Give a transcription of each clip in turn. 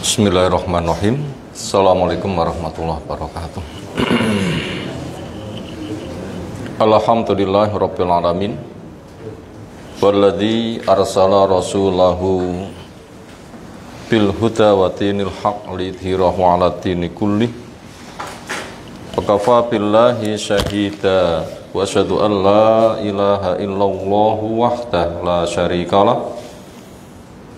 Bismillahirrahmanirrahim. Assalamualaikum warahmatullahi wabarakatuh. Alhamdulillahirabbil alamin. Walladzi arsala rasulahu bil huda wa dinil haqq lidhirahu 'ala dini kullih. Wa kafa billahi syahida wa asyhadu an la ilaha illallah wahdahu la syarikalah.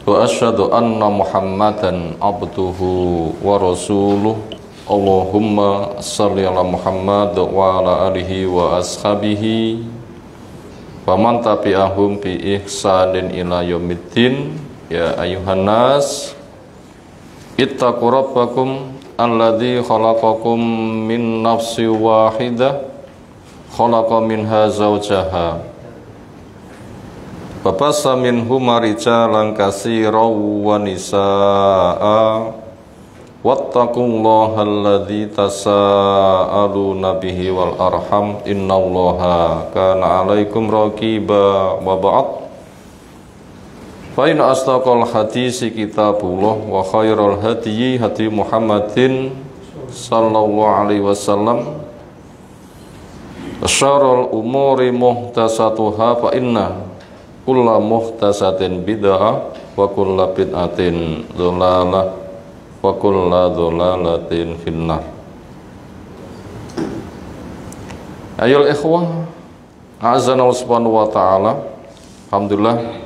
Wa asyhadu anna Muhammadan abduhu wa rasuluh. Allahumma shalli ala Muhammad wa ala alihi wa ashabihi wa man tabi'ahum bi ihsanin ila yaumiddin. Ya ayuhan nas, ittaqu rabbakum alladzi khalaqakum min nafsin wahidah, khalaqa minha zawjaha wa bassa minhuma rijalan katsiran wa nisaa'a wattaqullaha alladzi tasaaluna bihi wal arham innallaha kana 'alaikum raqiba. Wa ba'd, fa inna asdaqal hadisi kitabullah wa khairal hadyi hadyi Muhammadin sallallahu alaihi wasallam wa syarrul umuri muhdatsatuha fa inna kulla muhtasatin bid'ah wa kulla bid'atin dhalalah wa kulla dhalalatin finnar. Ayol ikhwah azana subhanahu wa ta'ala, alhamdulillah,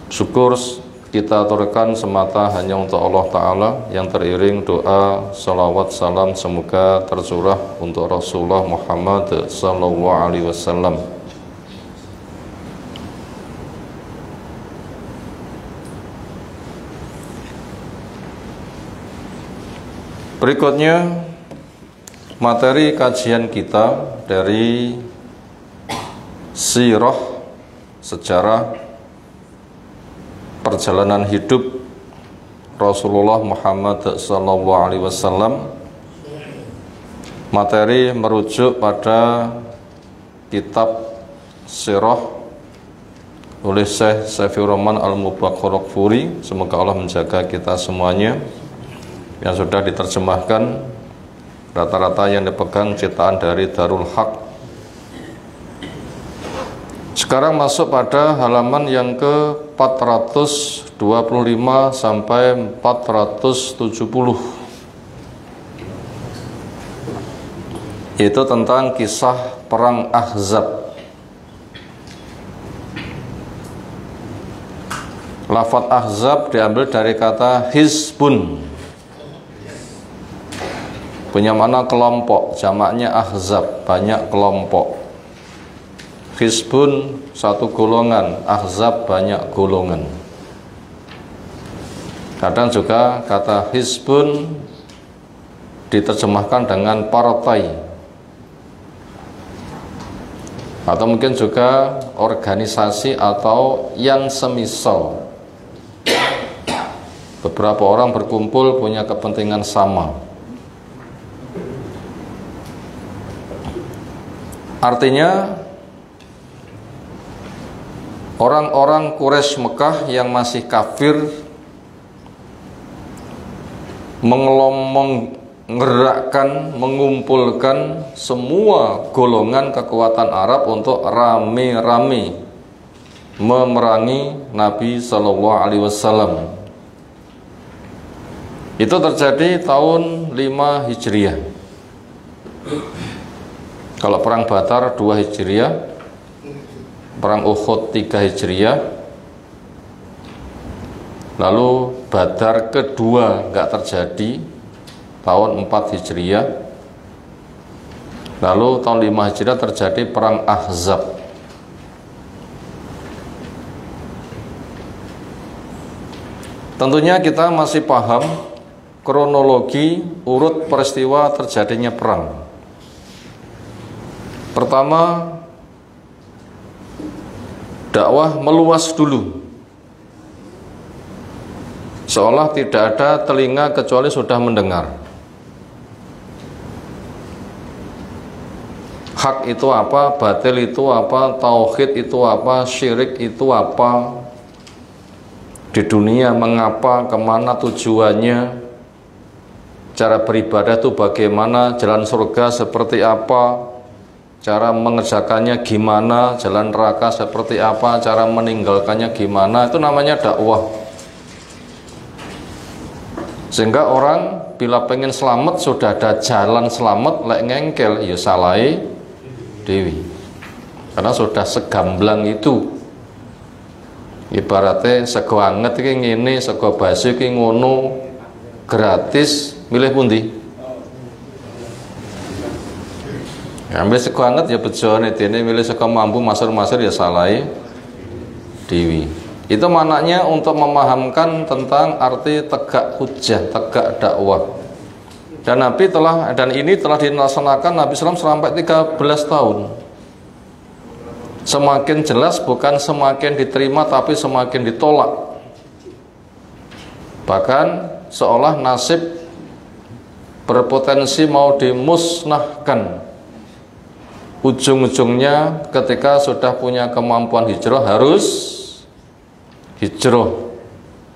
syukur kita aturkan semata hanya untuk Allah Ta'ala, yang teriring doa, salawat, salam semoga tercurah untuk Rasulullah Muhammad sallallahu alaihi wasallam. Berikutnya materi kajian kita dari sirah, sejarah perjalanan hidup Rasulullah Muhammad SAW. Materi merujuk pada kitab sirah oleh Syekh Saifur Rahman Al-Mubakhirakfuri. Semoga Allah menjaga kita semuanya, yang sudah diterjemahkan rata-rata yang dipegang ciptaan dari Darul Haq. Sekarang masuk pada halaman yang ke 425 sampai 470, yaitu tentang kisah perang Ahzab. Lafadz Ahzab diambil dari kata hizbun, punya makna kelompok, jamaknya ahzab, banyak kelompok. Hizbun satu golongan, ahzab banyak golongan. Kadang juga kata hizbun diterjemahkan dengan partai, atau mungkin juga organisasi atau yang semisal. Beberapa orang berkumpul punya kepentingan sama. Artinya orang-orang Quraisy Mekah yang masih kafir menggerakkan, mengumpulkan semua golongan kekuatan Arab untuk rame-rame memerangi Nabi Sallallahu Alaihi Wasallam. Itu terjadi tahun 5 Hijriah. Kalau perang Badar 2 Hijriah, perang Uhud 3 Hijriah, lalu Badar kedua nggak terjadi tahun 4 Hijriah, lalu tahun 5 Hijriah terjadi perang Ahzab. Tentunya kita masih paham kronologi urut peristiwa terjadinya perang. Pertama, dakwah meluas dulu, seolah tidak ada telinga kecuali sudah mendengar. Hak itu apa, batil itu apa, tauhid itu apa, syirik itu apa. di dunia, mengapa, kemana tujuannya, cara beribadah itu bagaimana, jalan surga seperti apa, cara mengerjakannya gimana, jalan neraka seperti apa, cara meninggalkannya gimana. Itu namanya dakwah. Sehingga orang bila pengen selamat, sudah ada jalan selamat, lek ngengkel ya salai dewi, karena sudah segamblang itu. Ibaratnya sego anget iki ngene, sego basi iki ngono, gratis, milih pundi? Ambil sego anget ya bejone, dene milih sego mampu masur-masur ya salai dewi. Itu maknanya untuk memahamkan tentang arti tegak hujjah, tegak dakwah. Dan ini telah dilaksanakan Nabi SAW sampai 13 tahun. Semakin jelas, bukan semakin diterima, tapi semakin ditolak. Bahkan seolah nasib berpotensi mau dimusnahkan. Ujung-ujungnya ketika sudah punya kemampuan hijrah, harus hijrah.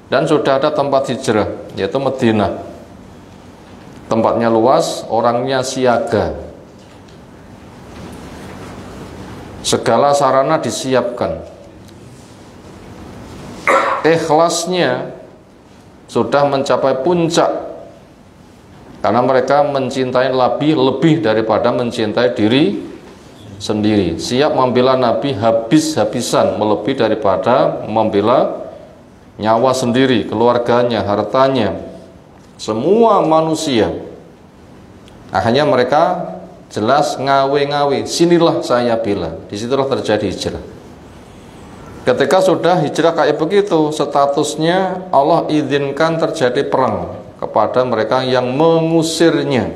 Dan sudah ada tempat hijrah, yaitu Madinah. Tempatnya luas, orangnya siaga, segala sarana disiapkan. Ikhlasnya sudah mencapai puncak, karena mereka mencintai Nabi lebih daripada mencintai diri sendiri. Siap membela Nabi habis-habisan, melebihi daripada membela nyawa sendiri, keluarganya, hartanya, semua manusia. Akhirnya mereka jelas ngawe-ngawe, sinilah saya bela. Disitulah terjadi hijrah. Ketika sudah hijrah kayak begitu, statusnya Allah izinkan terjadi perang kepada mereka yang mengusirnya.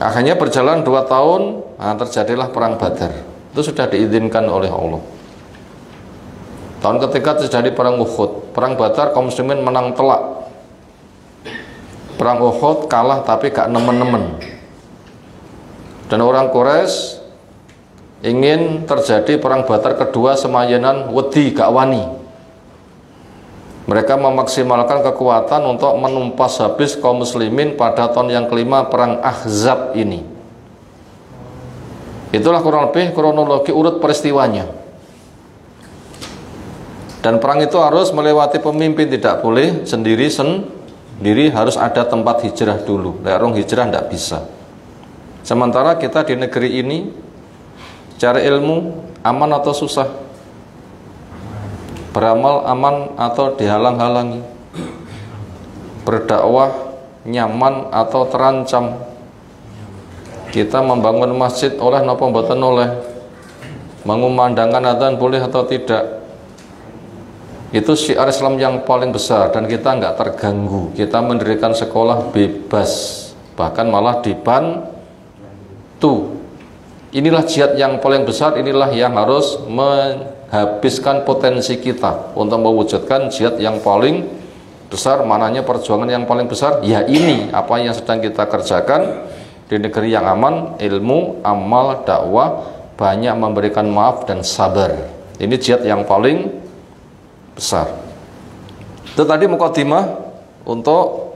Akhirnya berjalan 2 tahun, terjadilah perang Badar. Itu sudah diizinkan oleh Allah. Tahun ketiga terjadi perang Uhud. Perang Badar kaum muslimin menang telak. Perang Uhud kalah tapi gak nemen-nemen. Dan orang Quraisy ingin terjadi perang Badar kedua semayanan wedi gak wani. Mereka memaksimalkan kekuatan untuk menumpas habis kaum muslimin pada tahun yang kelima perang Ahzab ini. Itulah kurang lebih kronologi urut peristiwanya. Dan perang itu harus melewati pemimpin, tidak boleh sendiri, harus ada tempat hijrah dulu. Lerong hijrah tidak bisa. Sementara kita di negeri ini cari ilmu aman atau susah? Beramal aman atau dihalang-halangi? Berdakwah nyaman atau terancam? Kita membangun masjid oleh napa mboten oleh? Mengumandangkan adzan boleh atau tidak? Itu syiar Islam yang paling besar, dan kita nggak terganggu. Kita mendirikan sekolah bebas, bahkan malah dibantu. Inilah jihad yang paling besar, inilah yang harus menghabiskan potensi kita untuk mewujudkan jihad yang paling besar. Mananya perjuangan yang paling besar? Ya ini, apa yang sedang kita kerjakan di negeri yang aman, ilmu, amal, dakwah, banyak memberikan maaf dan sabar. Ini jihad yang paling besar. Itu tadi mukadimah untuk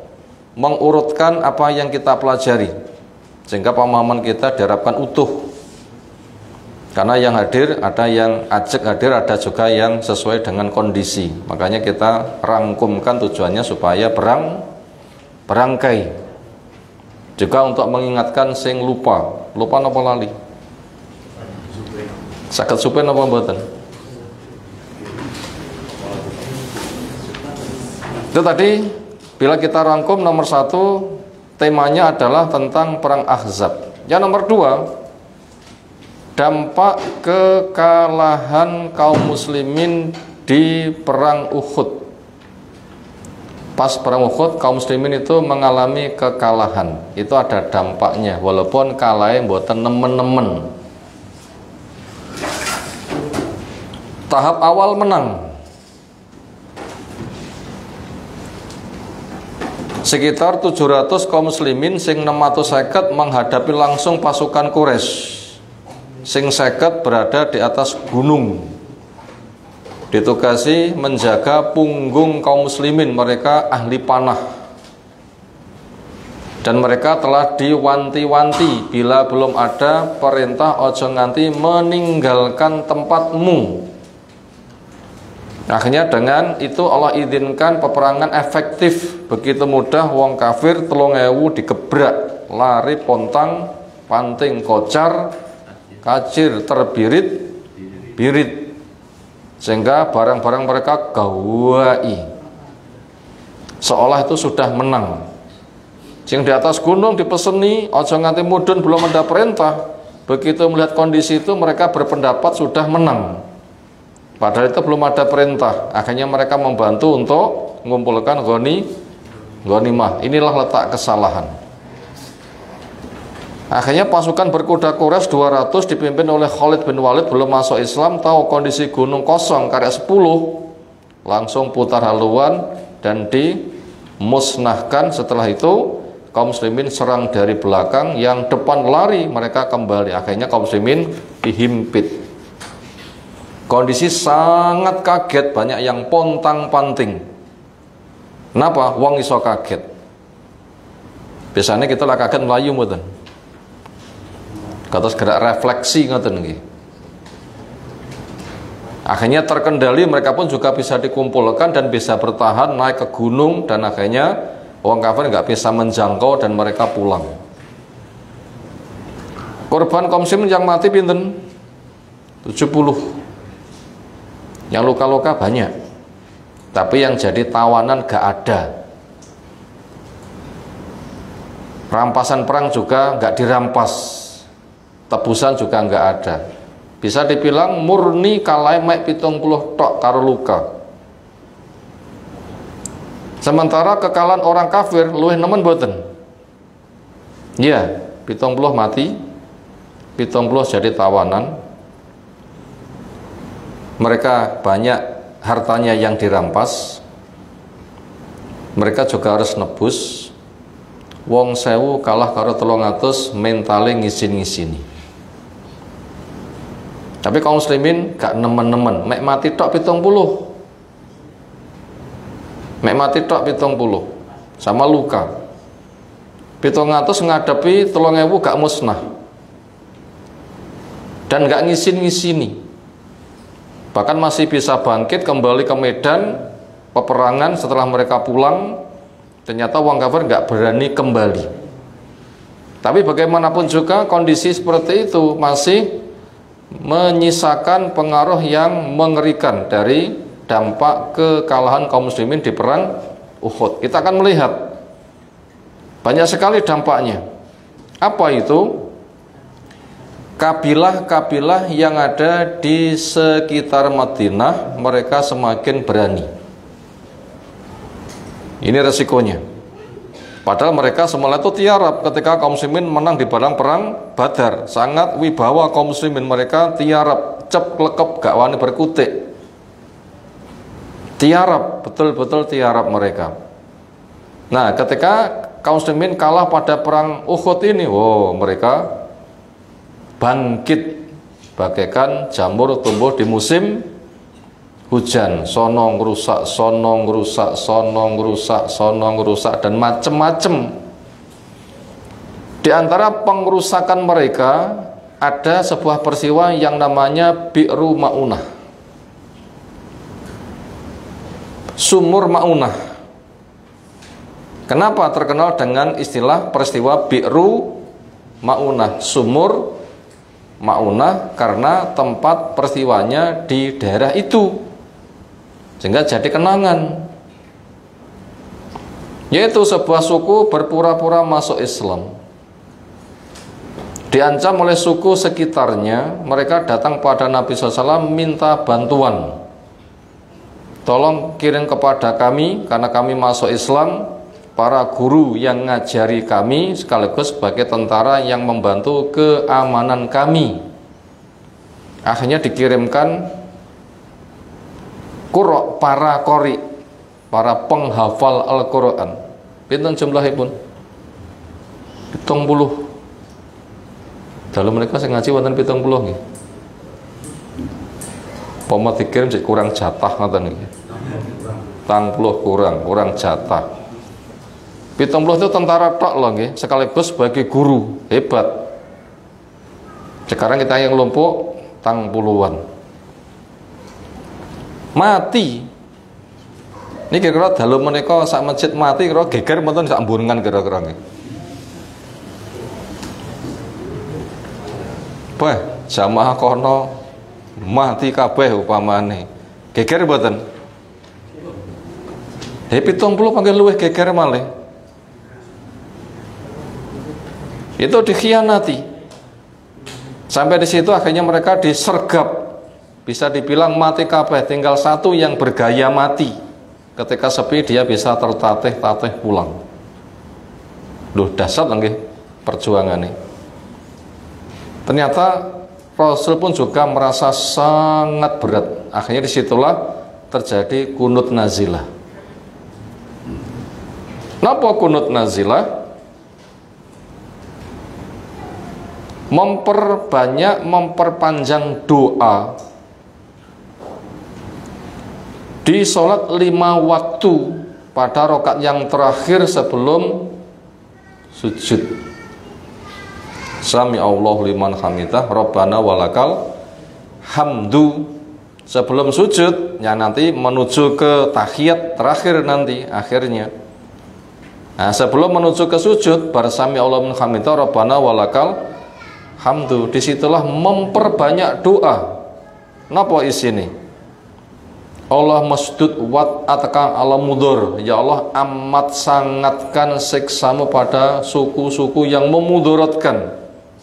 mengurutkan apa yang kita pelajari, sehingga pemahaman kita diharapkan utuh. Karena yang hadir, ada yang ajak hadir, ada juga yang sesuai dengan kondisi. Makanya kita rangkumkan tujuannya supaya berangkai. Juga untuk mengingatkan sing lupa napa lali. Saged supen napa mboten? Itu tadi, bila kita rangkum, nomor 1 temanya adalah tentang perang Ahzab. Yang nomor 2, dampak kekalahan kaum muslimin di perang Uhud. Pas perang Uhud, kaum muslimin itu mengalami kekalahan. Itu ada dampaknya, walaupun kalahnya mboten nemen-nemen. Tahap awal menang. Sekitar 700 kaum muslimin, sing 650 menghadapi langsung pasukan Quraisy. Sing 50 berada di atas gunung. ditugasi menjaga punggung kaum muslimin, mereka ahli panah. Dan mereka telah diwanti-wanti, bila belum ada perintah ojo nganti meninggalkan tempatmu. Akhirnya dengan itu Allah izinkan peperangan efektif. Begitu mudah wong kafir 3.000 digebrak, lari pontang panting kocar kacir terbirit-birit, sehingga barang-barang mereka gawai, seolah itu sudah menang. Sing di atas gunung dipeseni ojo nganti mudun, belum ada perintah. Begitu melihat kondisi itu mereka berpendapat sudah menang, padahal itu belum ada perintah. Akhirnya mereka membantu untuk mengumpulkan ghanimah. Inilah letak kesalahan. Akhirnya pasukan berkuda Quraisy 200 dipimpin oleh Khalid bin Walid belum masuk Islam, tahu kondisi gunung kosong karek 10, langsung putar haluan dan dimusnahkan. Setelah itu kaum muslimin serang dari belakang, yang depan lari, mereka kembali. Akhirnya kaum muslimin dihimpit. Kondisi sangat kaget, banyak yang pontang-panting. Kenapa? Wong iso kaget. Biasanya kita lah kaget melayu mboten. Kados gerak refleksi ngoten nggih. Akhirnya terkendali, mereka pun juga bisa dikumpulkan dan bisa bertahan naik ke gunung, dan akhirnya orang kafir nggak bisa menjangkau dan mereka pulang. Korban kaum muslimin yang mati pinten? 70. Yang luka-luka banyak, tapi yang jadi tawanan gak ada. Rampasan perang juga gak dirampas, tebusan juga gak ada. Bisa dibilang murni kalai mek 70 tok karo luka. Sementara kekalahan orang kafir luwih nemen boten. Ya, 70 mati, 70 jadi tawanan. Mereka banyak hartanya yang dirampas, mereka juga harus nebus. Wong sewu kalah karo 300, mentale ngisin-ngisini. Tapi kaum muslimin gak nemen-nemen, mek mati tok 70. Mek mati tok 70 sama luka. 700 ngadepi 3.000 gak musnah. Dan gak ngisin-ngisini. Bahkan masih bisa bangkit kembali ke medan peperangan setelah mereka pulang. Ternyata wong kafir nggak berani kembali. Tapi bagaimanapun juga kondisi seperti itu masih menyisakan pengaruh yang mengerikan dari dampak kekalahan kaum muslimin di perang Uhud. Kita akan melihat banyak sekali dampaknya. Apa itu? Kabilah-kabilah yang ada di sekitar Madinah, mereka semakin berani. Ini resikonya. Padahal mereka semula itu tiarap ketika kaum muslimin menang di barang perang Badar. Sangat wibawa kaum muslimin, mereka tiarap, cep lekep gak wani berkutik. Tiarap, betul-betul tiarap mereka. Nah, ketika kaum muslimin kalah pada perang Uhud ini, mereka bangkit bagaikan jamur tumbuh di musim hujan. Sonong rusak, sonong rusak, sonong rusak, sonong rusak, dan macem-macem. Di antara pengrusakan mereka ada sebuah peristiwa yang namanya Bi'ru Ma'unah, sumur Ma'unah. Kenapa terkenal dengan istilah peristiwa Bi'ru Ma'unah, sumur Ma'unah? Karena tempat peristiwanya di daerah itu, sehingga jadi kenangan. Yaitu sebuah suku berpura-pura masuk Islam, diancam oleh suku sekitarnya. Mereka datang pada Nabi SAW minta bantuan, tolong kirim kepada kami karena kami masuk Islam, para guru yang ngajari kami sekaligus sebagai tentara yang membantu keamanan kami. Akhirnya dikirimkan para qori, para penghafal Al-Quran. Pinten jumlahipun? 70. Dalam mereka saya ngaji wonten 70 nggih. Pomo dikirim sik kurang jatah ngoten iki. 30 kurang jatah. 70 itu tentara tok loh nggih, sekaligus sebagai guru, hebat. Sekarang kita yang lumpuh tang puluhan. Mati. Ini kira-kira dalu menika sak masjid mati kira geger mboten sak ambungan kira-kira nggih. Wah, jamaah kono mati kabeh upamane. Geger mboten? 70 panggil luwih geger malih. Itu dikhianati. Sampai di situ akhirnya mereka disergap. Bisa dibilang mati kabeh, tinggal satu yang bergaya mati. Ketika sepi dia bisa tertatih-tatih pulang. Duh, dahsyat nggih perjuangan ini. Ternyata Rasul pun juga merasa sangat berat. Akhirnya disitulah terjadi kunut nazilah. Napa kunut nazilah? Memperpanjang doa di sholat 5 waktu pada rakaat yang terakhir sebelum sujud. Sami Allahu liman hamidah, Rabbana walakal hamdu. Sebelum sujud, ya nanti menuju ke tahiyat terakhir nanti akhirnya. Nah, sebelum menuju ke sujud, bersami Allahu liman hamidah, Rabbana walakal hamdu. Disitulah memperbanyak doa. Napa isine? Allah masdud wat ataka ala mudur. Ya Allah, amat sangatkan siksamu pada suku-suku yang memudaratkan.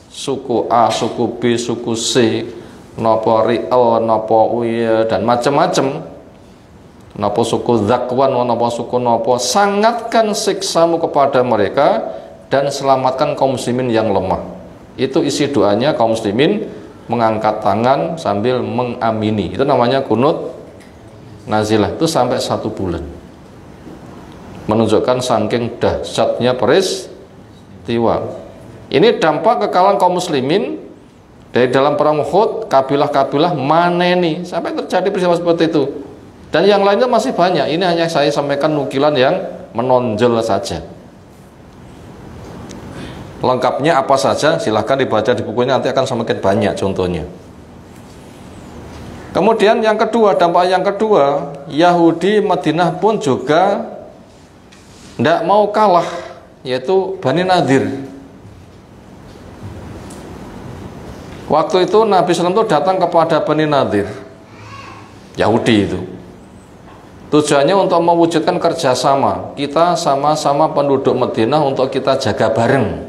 Suku A, suku B, suku C, napa Ri'al, napa Uya, dan macam-macam. Napa suku Zakwan, napa suku napa, sangatkan siksamu kepada mereka dan selamatkan kaum muslimin yang lemah. Itu isi doanya kaum muslimin mengangkat tangan sambil mengamini. Itu namanya kunut nazilah. Itu sampai 1 bulan. Menunjukkan saking dahsyatnya peristiwa. Ini dampak kekalahan kaum muslimin dari dalam perang Uhud, kabilah-kabilah maneni sampai terjadi peristiwa seperti itu. Dan yang lainnya masih banyak. Ini hanya saya sampaikan nukilan yang menonjol saja. Lengkapnya apa saja silahkan dibaca di bukunya, nanti akan semakin banyak contohnya. Kemudian yang kedua, dampak yang kedua, Yahudi Madinah pun juga tidak mau kalah, yaitu Bani Nadir. Waktu itu Nabi SAW itu datang kepada Bani Nadir, Yahudi itu. Tujuannya untuk mewujudkan kerjasama. Kita sama-sama penduduk Madinah untuk kita jaga bareng.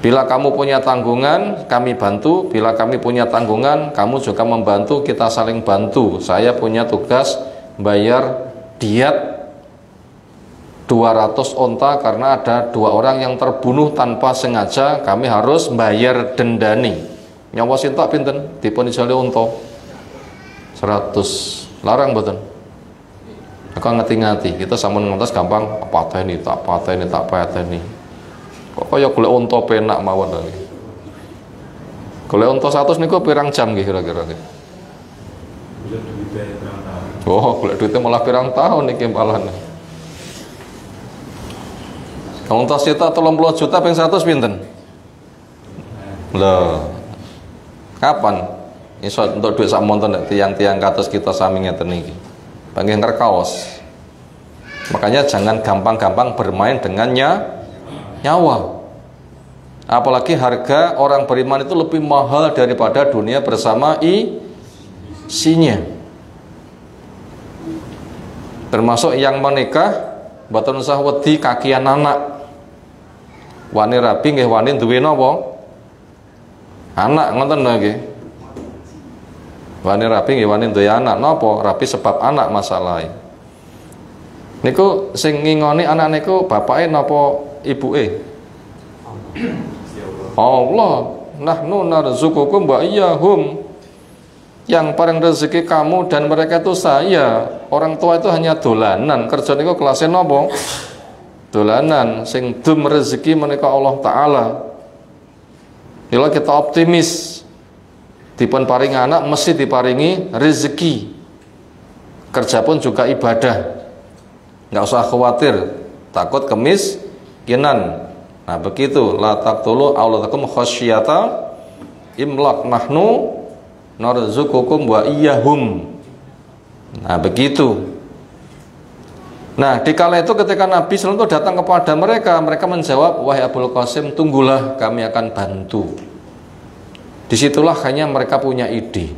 Bila kamu punya tanggungan, kami bantu. Bila kami punya tanggungan, kamu juga membantu. Kita saling bantu. Saya punya tugas bayar diat 200 onta karena ada 2 orang yang terbunuh tanpa sengaja. Kami harus bayar dendani. Nyawa sintak pinten dipun ijali onta 100. Larang mboten? Aku ngati-ngati. Kita sampun ngantos gampang pateni tak pateni. Kok kaya golek onta penak mawon lho. Golek onta 100 niku pirang jam nggih kira-kira nggih? Oh, golek duitnya malah pirang tahun niki malah. Onta sita 30 juta ping 100 pinten? Loh. Kapan iso untuk duit sak monton tiang-tiang kados kita sami ngeten niki. Panggih ngerkaos. Makanya jangan gampang-gampang bermain dengan nyawa. Apalagi harga orang beriman itu lebih mahal daripada dunia bersama isinya. Termasuk yang menikah mboten usah wedi kakian anak. Wani rabi nggih wani duwe napa? Anak ngoten lho nggih. Wani rabi nggih wani duwe anak napa? Rabi sebab anak masalahnya. Niku sing ngingoni anak niku bapake napa ibuke? Allah. Nahnu narzuqukum wa iyyahum. Yang paling rezeki kamu dan mereka itu saya. Orang tua itu hanya dolanan. Kerja niku kelasnya napa? Dolanan. Sing dum rezeki menika Allah Ta'ala. Bila kita optimis, Dipun paringi anak mesti diparingi rezeki. Kerja pun juga ibadah. Nggak usah khawatir takut kemiskinan. Nah begitu, la taqtulu auladakum khasyata imlaq, nahnu narzuqukum wa iyyahum. Nah begitu. Nah dikala itu ketika Nabi SAW datang kepada mereka, mereka menjawab, wahai Abul Qasim, tunggulah, kami akan bantu. Disitulah hanya mereka punya ide.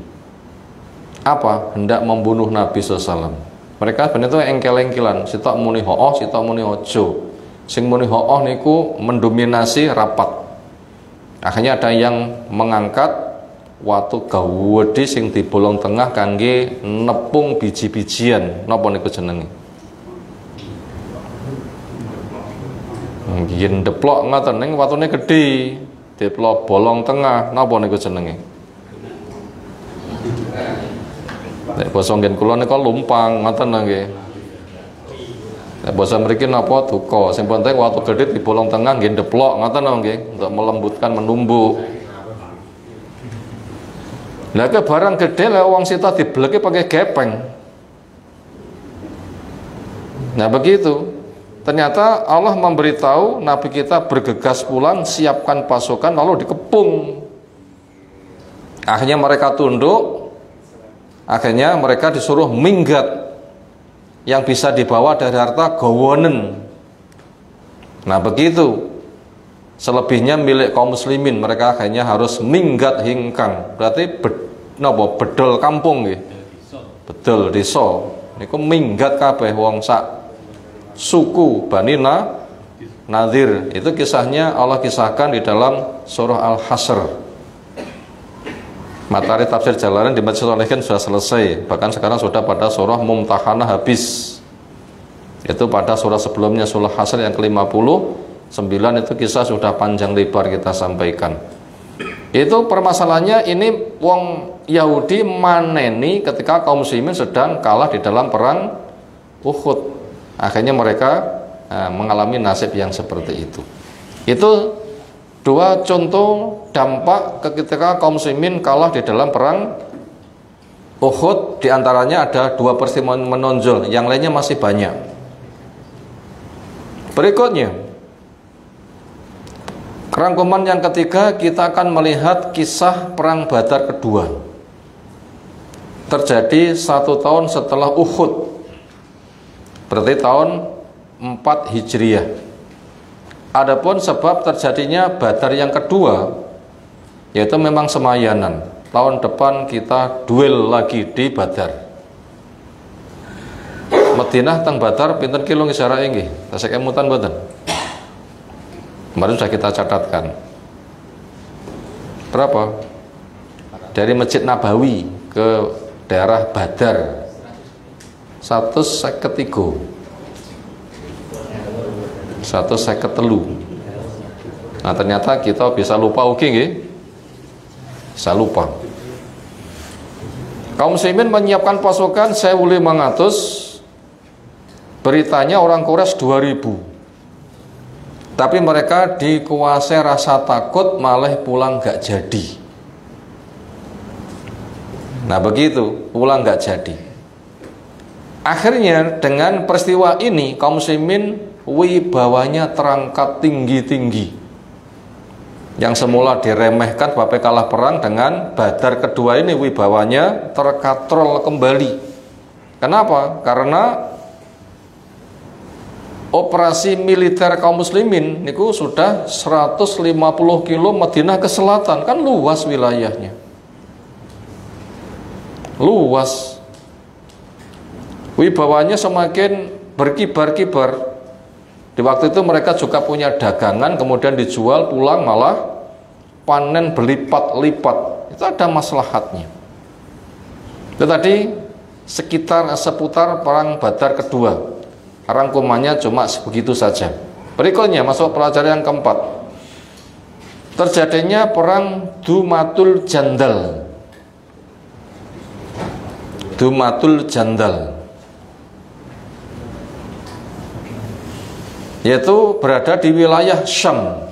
Apa? Hendak membunuh Nabi SAW. Mereka sebenarnya itu engkel-engkelan, sitok muni ho'oh, sitok muni ojo. Sing muni ho'oh niku mendominasi rapat. Akhirnya ada yang mengangkat watu gawedi sing dibolong tengah kangge nepung biji-bijian. Napa niku jenenge? Yen deplok ngoten ning watune gedhe, deplok bolong tengah, napa niku jenenge? Nek basa ngen kula nika lumpang ngoten nggih. Nek basa mriki napa duka, sing penting watu gedhe dibolong tengah nggih deplok ngoten nggih, untuk melembutkan menumbuk. Lah ke barang gedhe lek wong sita dibleki pakai gepeng. Nah begitu. Ternyata Allah memberitahu Nabi kita bergegas pulang, siapkan pasukan, lalu dikepung. Akhirnya mereka tunduk. Akhirnya mereka disuruh minggat. Yang bisa dibawa dari harta gawonen. Nah begitu. Selebihnya milik kaum muslimin. Mereka akhirnya harus minggat hingkang. Berarti bedol kampung nggih. Bedol desa. Niku minggat kabeh wong sak suku Bani Nadir. Itu kisahnya Allah kisahkan di dalam surah Al-Hasr. Matahari tafsir Jalalain di Masjid Al-Ihsan sudah selesai. Bahkan sekarang sudah pada surah Mumtahanah habis. Itu pada surah sebelumnya, surah Hasr yang ke-59, itu kisah sudah panjang lebar kita sampaikan. Itu permasalahannya, ini wong Yahudi maneni ketika kaum muslimin sedang kalah di dalam perang Uhud. Akhirnya mereka mengalami nasib yang seperti itu. Itu dua contoh dampak ketika kaum muslimin kalah di dalam perang Uhud. Di antaranya ada dua peristiwa menonjol, yang lainnya masih banyak. Berikutnya, rangkuman yang ketiga, kita akan melihat kisah perang Badar kedua. Terjadi 1 tahun setelah Uhud. Berarti tahun 4 Hijriah. Adapun sebab terjadinya Badar yang kedua, yaitu memang semayanan. Tahun depan kita duel lagi di Badar. Madinah teng Badar pinten kilo ngisarake nggih? Tasik emutan mboten? Kemarin sudah kita catatkan. Berapa? Dari Masjid Nabawi ke daerah Badar 153. Nah ternyata kita bisa lupa nggih. Bisa lupa. Kaum muslimin menyiapkan pasukan 1.500. Beritanya orang Quraisy 2.000. Tapi mereka dikuasai rasa takut, malah pulang gak jadi. Nah begitu, pulang gak jadi. Akhirnya dengan peristiwa ini kaum muslimin wibawanya terangkat tinggi-tinggi. Yang semula diremehkan sampai kalah perang, dengan Badar kedua ini wibawanya terkatrol kembali. Kenapa? Karena operasi militer kaum muslimin niku sudah 150 kilo Madinah ke selatan, kan luas wilayahnya. Luas. Wibawanya semakin berkibar-kibar. Di waktu itu mereka juga punya dagangan, kemudian dijual, pulang malah panen berlipat-lipat. Itu ada maslahatnya. Itu tadi seputar perang Badar kedua. Rangkumannya cuma begitu saja. Berikutnya masuk pelajaran yang keempat. Terjadinya perang Dumatul Jandal. Dumatul Jandal, yaitu berada di wilayah Syam.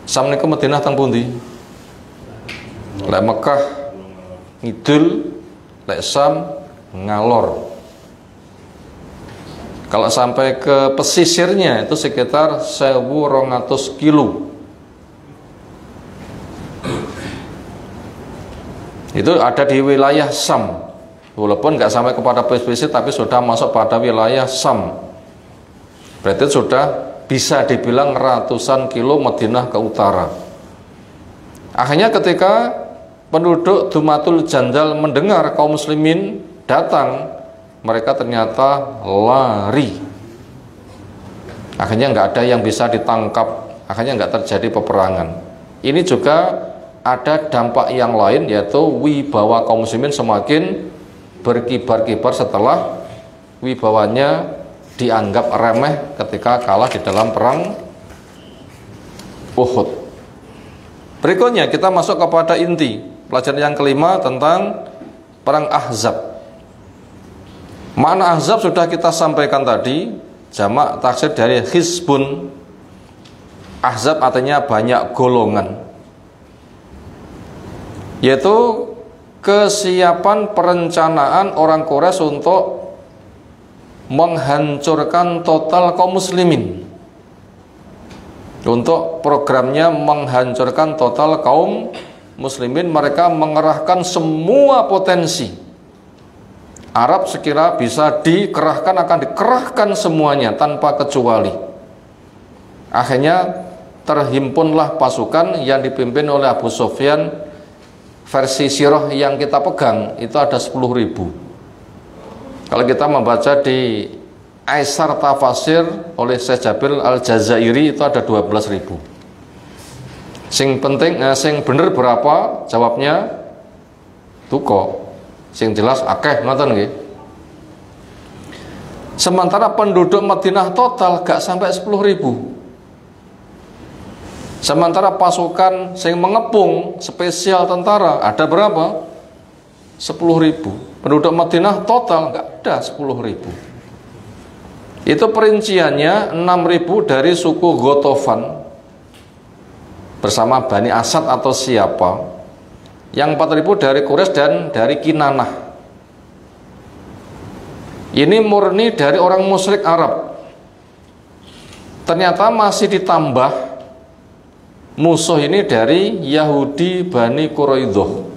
Syam niku Madinah teng pundi? Lek Mekah ngidul, lek Sam ngalor. Kalau sampai ke pesisirnya itu sekitar 1200 kilo. Itu ada di wilayah Sam. Walaupun nggak sampai kepada pesisir, tapi sudah masuk pada wilayah Sam. Berarti sudah bisa dibilang ratusan kilo Madinah ke utara. Akhirnya ketika penduduk Dumatul Jandal mendengar kaum muslimin datang, mereka ternyata lari. Akhirnya nggak ada yang bisa ditangkap. Akhirnya nggak terjadi peperangan. Ini juga ada dampak yang lain, yaitu wibawa kaum muslimin semakin berkibar-kibar setelah wibawanya dianggap remeh ketika kalah di dalam perang Uhud. Berikutnya kita masuk kepada inti pelajaran yang kelima tentang perang Ahzab. Makna Ahzab sudah kita sampaikan tadi, jamak taksir dari Hizbun. Ahzab artinya banyak golongan, yaitu kesiapan perencanaan orang Quraisy untuk menghancurkan total kaum muslimin. Untuk programnya menghancurkan total kaum muslimin, mereka mengerahkan semua potensi. Arab sekira bisa dikerahkan, akan dikerahkan semuanya tanpa kecuali. Akhirnya terhimpunlah pasukan yang dipimpin oleh Abu Sufyan. Versi sirah yang kita pegang itu ada 10.000. Kalau kita membaca di Aisar Tafasir oleh Syekh Jabir Al-Jazairi itu ada 12.000. Sing penting, sing bener berapa? Jawabnya tuko. Sing jelas akeh, ngoten nggih. Sementara penduduk Madinah total gak sampai 10.000. Sementara pasukan yang mengepung spesial tentara ada berapa? 10.000. Penduduk Madinah total nggak ada 10.000. Itu perinciannya 6.000 dari suku Ghatafan bersama Bani Asad atau siapa. Yang 4.000 dari Quraisy dan dari Kinanah. Ini murni dari orang musyrik Arab. Ternyata masih ditambah musuh ini dari Yahudi Bani Quraidah,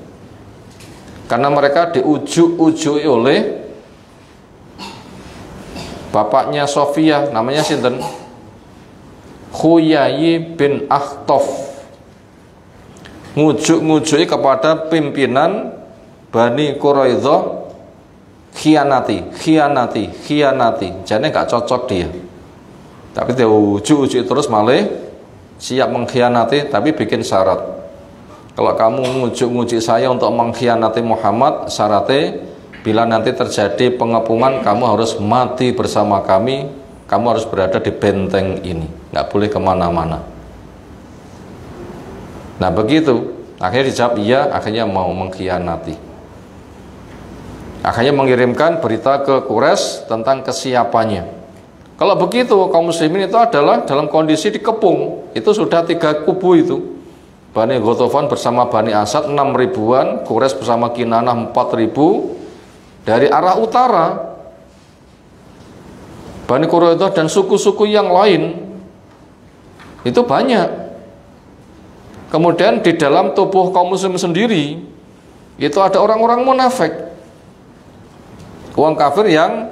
karena mereka diujuk-ujuk oleh bapaknya Sofiyah, namanya sinten? Huyai bin Akhtof. Ngujuk-ngujuki kepada pimpinan Bani Quraidah, khianati. Jadi gak cocok dia, tapi dia ujuk-ujuk terus malah siap mengkhianati, tapi bikin syarat. Kalau kamu ngujuk-ngujuk saya untuk mengkhianati Muhammad, syaratnya bila nanti terjadi pengepungan, kamu harus mati bersama kami. Kamu harus berada di benteng ini, nggak boleh kemana-mana. Nah begitu, akhirnya dijawab iya, akhirnya mau mengkhianati. Akhirnya mengirimkan berita ke Quraisy tentang kesiapannya. Kalau begitu, kaum muslimin itu adalah dalam kondisi dikepung. Itu sudah 3 kubu itu. Bani Ghatafan bersama Bani Asad 6.000-an, Quraisy bersama Kinanah 4.000. Dari arah utara, Bani Quraidah dan suku-suku yang lain itu banyak. Kemudian di dalam tubuh kaum muslim sendiri itu ada orang-orang munafik, orang kafir yang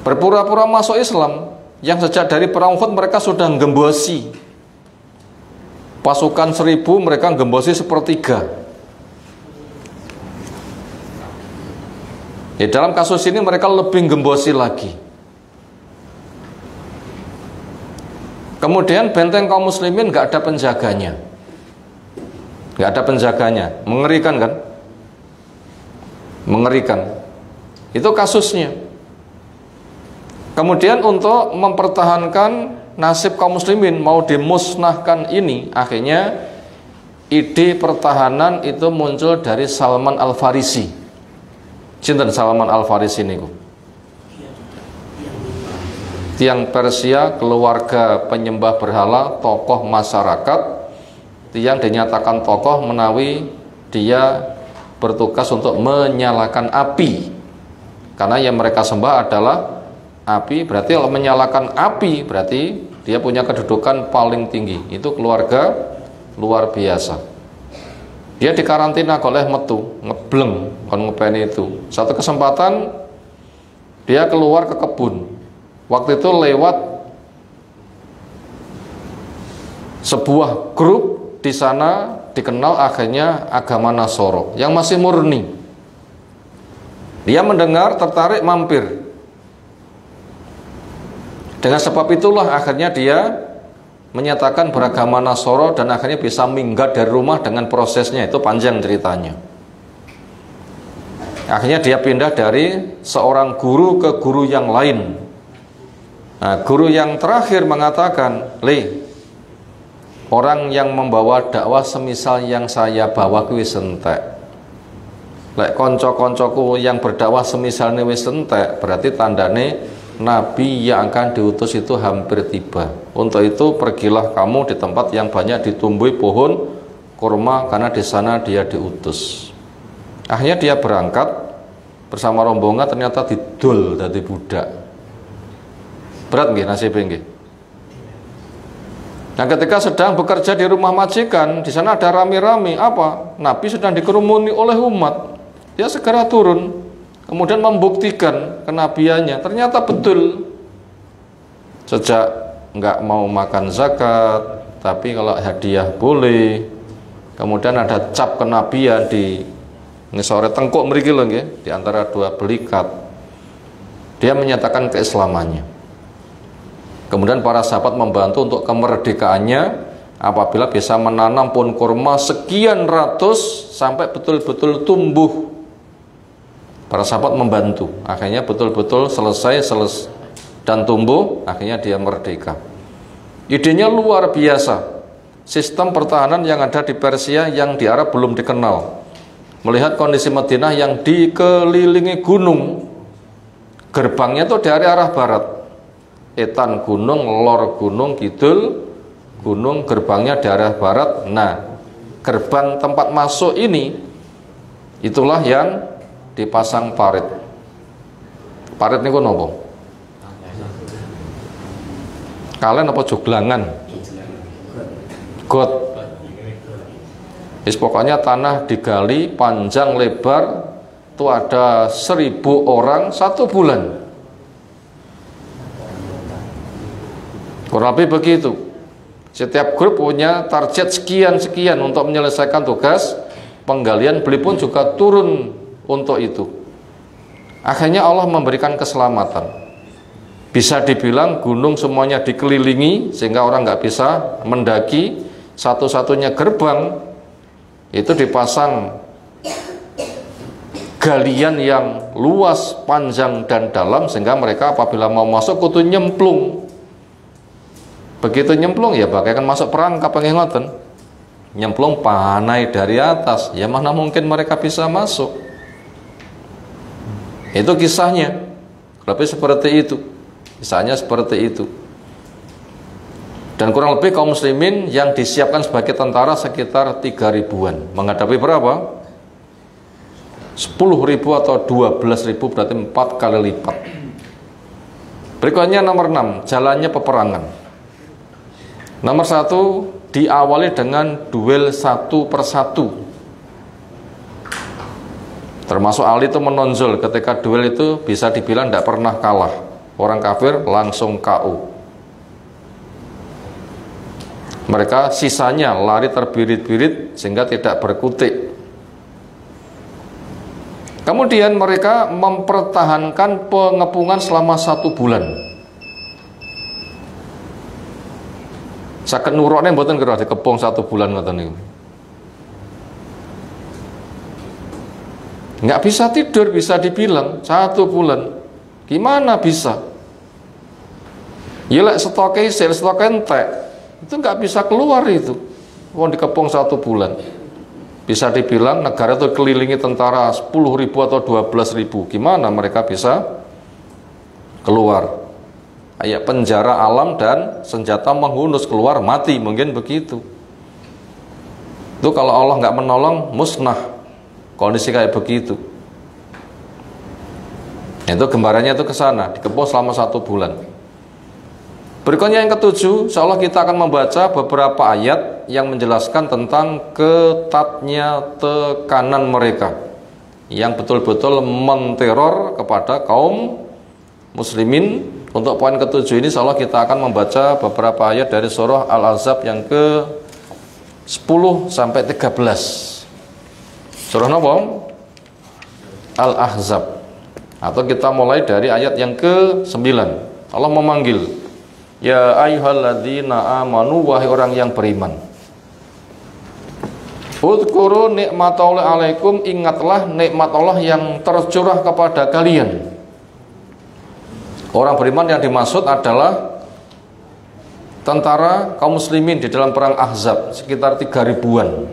berpura-pura masuk Islam, yang sejak dari perang Uhud mereka sudah gembosi pasukan 1.000, mereka gembosi 1/3. Dalam kasus ini mereka lebih gembosi lagi. Kemudian benteng kaum muslimin gak ada penjaganya, mengerikan kan? Mengerikan. Itu kasusnya. Kemudian untuk mempertahankan nasib kaum muslimin mau dimusnahkan ini, akhirnya ide pertahanan itu muncul dari Salman Al-Farisi. Cinten Salman Al-Farisi niku? Tiang Persia, keluarga penyembah berhala, tokoh masyarakat, yang dinyatakan tokoh menawi dia bertugas untuk menyalakan api, karena yang mereka sembah adalah api. Berarti kalau menyalakan api berarti dia punya kedudukan paling tinggi. Itu keluarga luar biasa. Dia dikarantina oleh metu, ngebleng, kon ngepeni itu. Satu kesempatan dia keluar ke kebun. Waktu itu lewat sebuah grup, di sana dikenal akhirnya agama Nasoro yang masih murni. Dia mendengar, tertarik, mampir. Dengan sebab itulah akhirnya dia menyatakan beragama Nasoro dan akhirnya bisa minggat dari rumah dengan prosesnya. Itu panjang ceritanya. Akhirnya dia pindah dari seorang guru ke guru yang lain. Nah, guru yang terakhir mengatakan, orang yang membawa dakwah semisal yang saya bawa kuwi entek. Lek konco-koncoku yang berdakwah semisal ini wis entek, berarti tandane Nabi yang akan diutus itu hampir tiba. Untuk itu pergilah kamu di tempat yang banyak ditumbuhi pohon kurma, karena di sana dia diutus. Akhirnya dia berangkat bersama rombongan, ternyata didol dari budak. Berat nggih nasibnya nggih. Nah, ketika sedang bekerja di rumah majikan, di sana ada rame-rame apa? Nabi sedang dikerumuni oleh umat. Dia segera turun, kemudian membuktikan kenabiannya. Ternyata betul. Sejak nggak mau makan zakat, tapi kalau hadiah boleh. Kemudian ada cap kenabian di ngisore tengkuk mriki lho nggih, di antara dua belikat. Dia menyatakan keislamannya. Kemudian para sahabat membantu untuk kemerdekaannya apabila bisa menanam pohon kurma sekian ratus sampai betul-betul tumbuh. Para sahabat membantu, akhirnya betul-betul selesai dan tumbuh, akhirnya dia merdeka. Idenya luar biasa. Sistem pertahanan yang ada di Persia yang di Arab belum dikenal. Melihat kondisi Madinah yang dikelilingi gunung, gerbangnya itu dari arah barat. Etan gunung, lor gunung, kidul gunung, gerbangnya di arah barat. Nah, gerbang tempat masuk ini itulah yang dipasang parit. Parit niku napa? Kalen apa joglangan? Got. Pokoknya tanah digali panjang lebar itu ada 1000 orang 1 bulan. Kurang lebih begitu. Setiap grup punya target sekian-sekian untuk menyelesaikan tugas penggalian. Beliau pun juga turun untuk itu. Akhirnya Allah memberikan keselamatan. Bisa dibilang gunung semuanya dikelilingi sehingga orang nggak bisa mendaki. Satu-satunya gerbang itu dipasang galian yang luas, panjang dan dalam sehingga mereka apabila mau masuk kudu nyemplung. Begitu nyemplung ya bagaikan masuk perangkap ngoten. Nyemplung panai dari atas, ya mana mungkin mereka bisa masuk. Itu kisahnya. Lebih seperti itu. Kisahnya seperti itu. Dan kurang lebih kaum muslimin yang disiapkan sebagai tentara sekitar 3.000-an. Menghadapi berapa? 10.000 atau 12.000, berarti 4 kali lipat. Berikutnya nomor 6, jalannya peperangan. Nomor 1, diawali dengan duel 1 per 1. Termasuk Ali itu menonjol ketika duel itu bisa dibilang tidak pernah kalah. Orang kafir langsung KO. Mereka sisanya lari terbirit-birit sehingga tidak berkutik. Kemudian mereka mempertahankan pengepungan selama 1 bulan. Saged nurokne mboten kira dikepung 1 bulan ngoten niku. Nggak bisa tidur, bisa dibilang 1 bulan. Gimana bisa? Ya lek stoke isih, stoke entek. Itu nggak bisa keluar itu. Wong dikepung 1 bulan. Bisa dibilang negara itu kelilingi tentara 10.000 atau 12.000. Gimana mereka bisa keluar? Kayak penjara alam dan senjata menghunus, keluar mati, mungkin begitu. Itu kalau Allah nggak menolong, musnah. Kondisi kayak begitu. Itu gambarannya itu ke sana, dikepung selama 1 bulan. Berikutnya yang ketujuh, insya Allah kita akan membaca beberapa ayat yang menjelaskan tentang ketatnya tekanan mereka yang betul-betul menteror kepada kaum muslimin. Untuk poin ketujuh ini insya Allah kita akan membaca beberapa ayat dari surah Al-Ahzab yang ke 10 sampai 13. Surah apa? Al-Ahzab. Atau kita mulai dari ayat yang ke-9. Allah memanggil, ya ayyuhalladzina amanu, wahai orang yang beriman. Udhkuru nikmatallahi alaikum, ingatlah nikmat Allah yang tercurah kepada kalian. Orang beriman yang dimaksud adalah tentara kaum muslimin di dalam perang Ahzab, sekitar 3.000-an.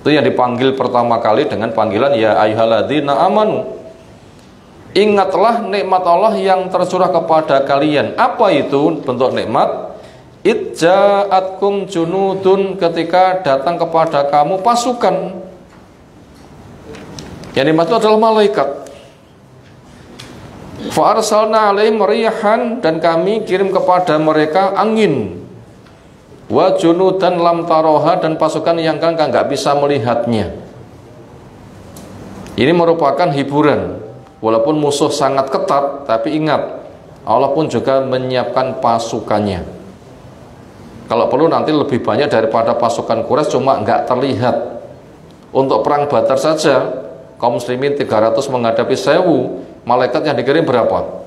Itu yang dipanggil pertama kali dengan panggilan ya ayyuhalladzina amanu. Ingatlah nikmat Allah yang tercurah kepada kalian. Apa itu bentuk nikmat? Idja'atkum junudun, ketika datang kepada kamu pasukan. Yang dimaksud adalah malaikat. Fa arsalna 'alaihim rihan, dan kami kirim kepada mereka angin. Wa junudan lam taroha, dan pasukan yang kalian nggak bisa melihatnya. Ini merupakan hiburan. Walaupun musuh sangat ketat, tapi ingat, Allah pun juga menyiapkan pasukannya. Kalau perlu nanti lebih banyak daripada pasukan Quraisy, cuma nggak terlihat. Untuk perang Badar saja, kaum muslimin 300 menghadapi 1000, malaikat yang dikirim berapa?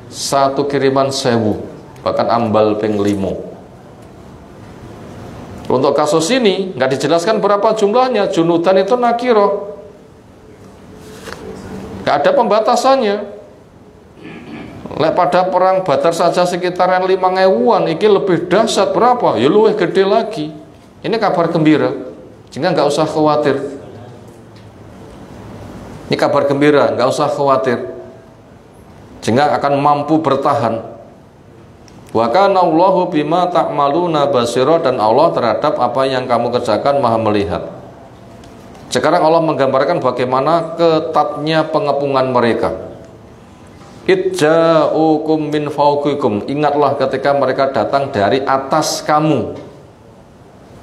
1 kiriman 1000, bahkan ambal ping 5. Untuk kasus ini nggak dijelaskan berapa jumlahnya. Junudan itu nakiro, gak ada pembatasannya. Lek pada perang Badar saja sekitaran 5.000-an, ini lebih dahsyat berapa? Ya luwih gede lagi. Ini kabar gembira, sehingga nggak usah khawatir. Ini kabar gembira, nggak usah khawatir, sehingga akan mampu bertahan. Wa kana Allahu bima ta'maluna basira, dan Allah terhadap apa yang kamu kerjakan maha melihat. Sekarang Allah menggambarkan bagaimana ketatnya pengepungan mereka. Idja'ukum min fawqikum, ingatlah ketika mereka datang dari atas kamu.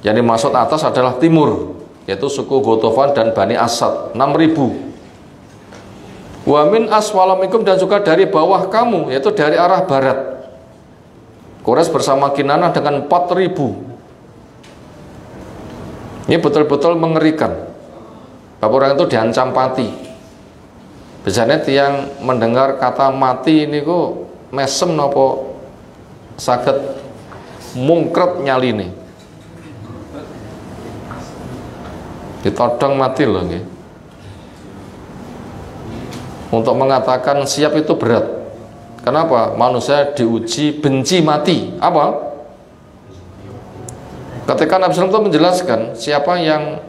Yang dimaksud atas adalah timur, yaitu suku Ghatafan dan Bani Asad, 6.000. Wa min aswalamikum, dan juga dari bawah kamu, yaitu dari arah barat. Quraisy bersama Kinanah dengan 4.000. Ini betul-betul mengerikan. Orang itu diancam mati. Biasanya tiang mendengar kata mati ini kok mesem nopo saged mungkret nyali nih. Ditodong mati loh nggih. Untuk mengatakan siap itu berat. Kenapa? Manusia diuji benci mati. Apa? Ketika Nabi SAW itu menjelaskan, siapa yang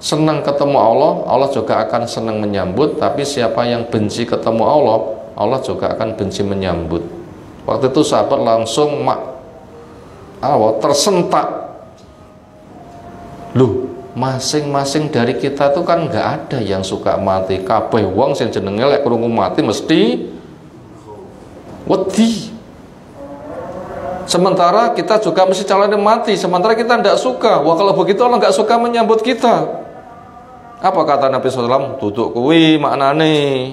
senang ketemu Allah, Allah juga akan senang menyambut. Tapi siapa yang benci ketemu Allah, Allah juga akan benci menyambut. Waktu itu sahabat langsung tersentak. Loh, masing-masing dari kita itu kan nggak ada yang suka mati. Kabeh wong sing jenenge lek krungu mati mesti wedi. Sementara kita juga mesti calonnya mati. Sementara kita tidak suka. Wah, kalau begitu Allah nggak suka menyambut kita. Apa kata Nabi SAW? Duduk kuwi maknane.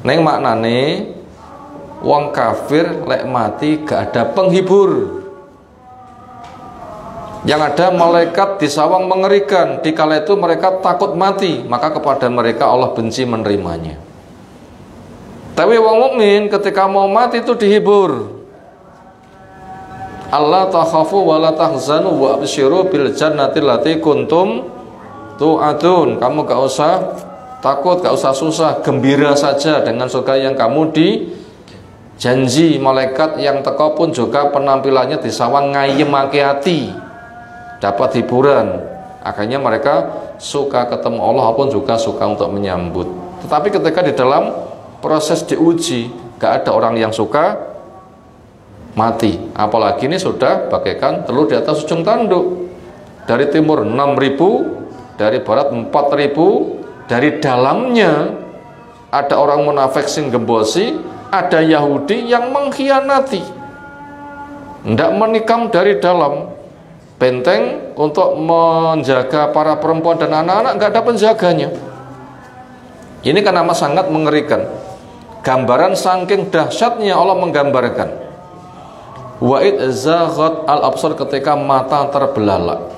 Neng maknane wong kafir lek mati gak ada penghibur. Yang ada malaikat di sawang mengerikan. Di kala itu mereka takut mati, maka kepada mereka Allah benci menerimanya. Tapi wong mukmin ketika mau mati itu dihibur. Allah takhafu wa la tahzanu wa absyiru bil jannati allati kuntum tu'adun. Kamu gak usah takut, gak usah susah, gembira saja dengan surga yang kamu dijanji. Malaikat yang teko pun juga penampilannya disawang ngayemake hati, dapat hiburan. Akhirnya mereka suka ketemu Allah pun juga suka untuk menyambut. Tetapi ketika di dalam proses diuji, gak ada orang yang suka mati. Apalagi ini sudah bagaikan telur di atas ujung tanduk. dari timur 6.000, dari barat 4.000, dari dalamnya ada orang munafik sing gembosi, ada Yahudi yang mengkhianati, hendak menikam dari dalam. Benteng untuk menjaga para perempuan dan anak-anak nggak ada penjaganya. Ini kan amat sangat mengerikan. Gambaran saking dahsyatnya Allah menggambarkan. Wa'id zaghat al-absar, ketika mata terbelalak.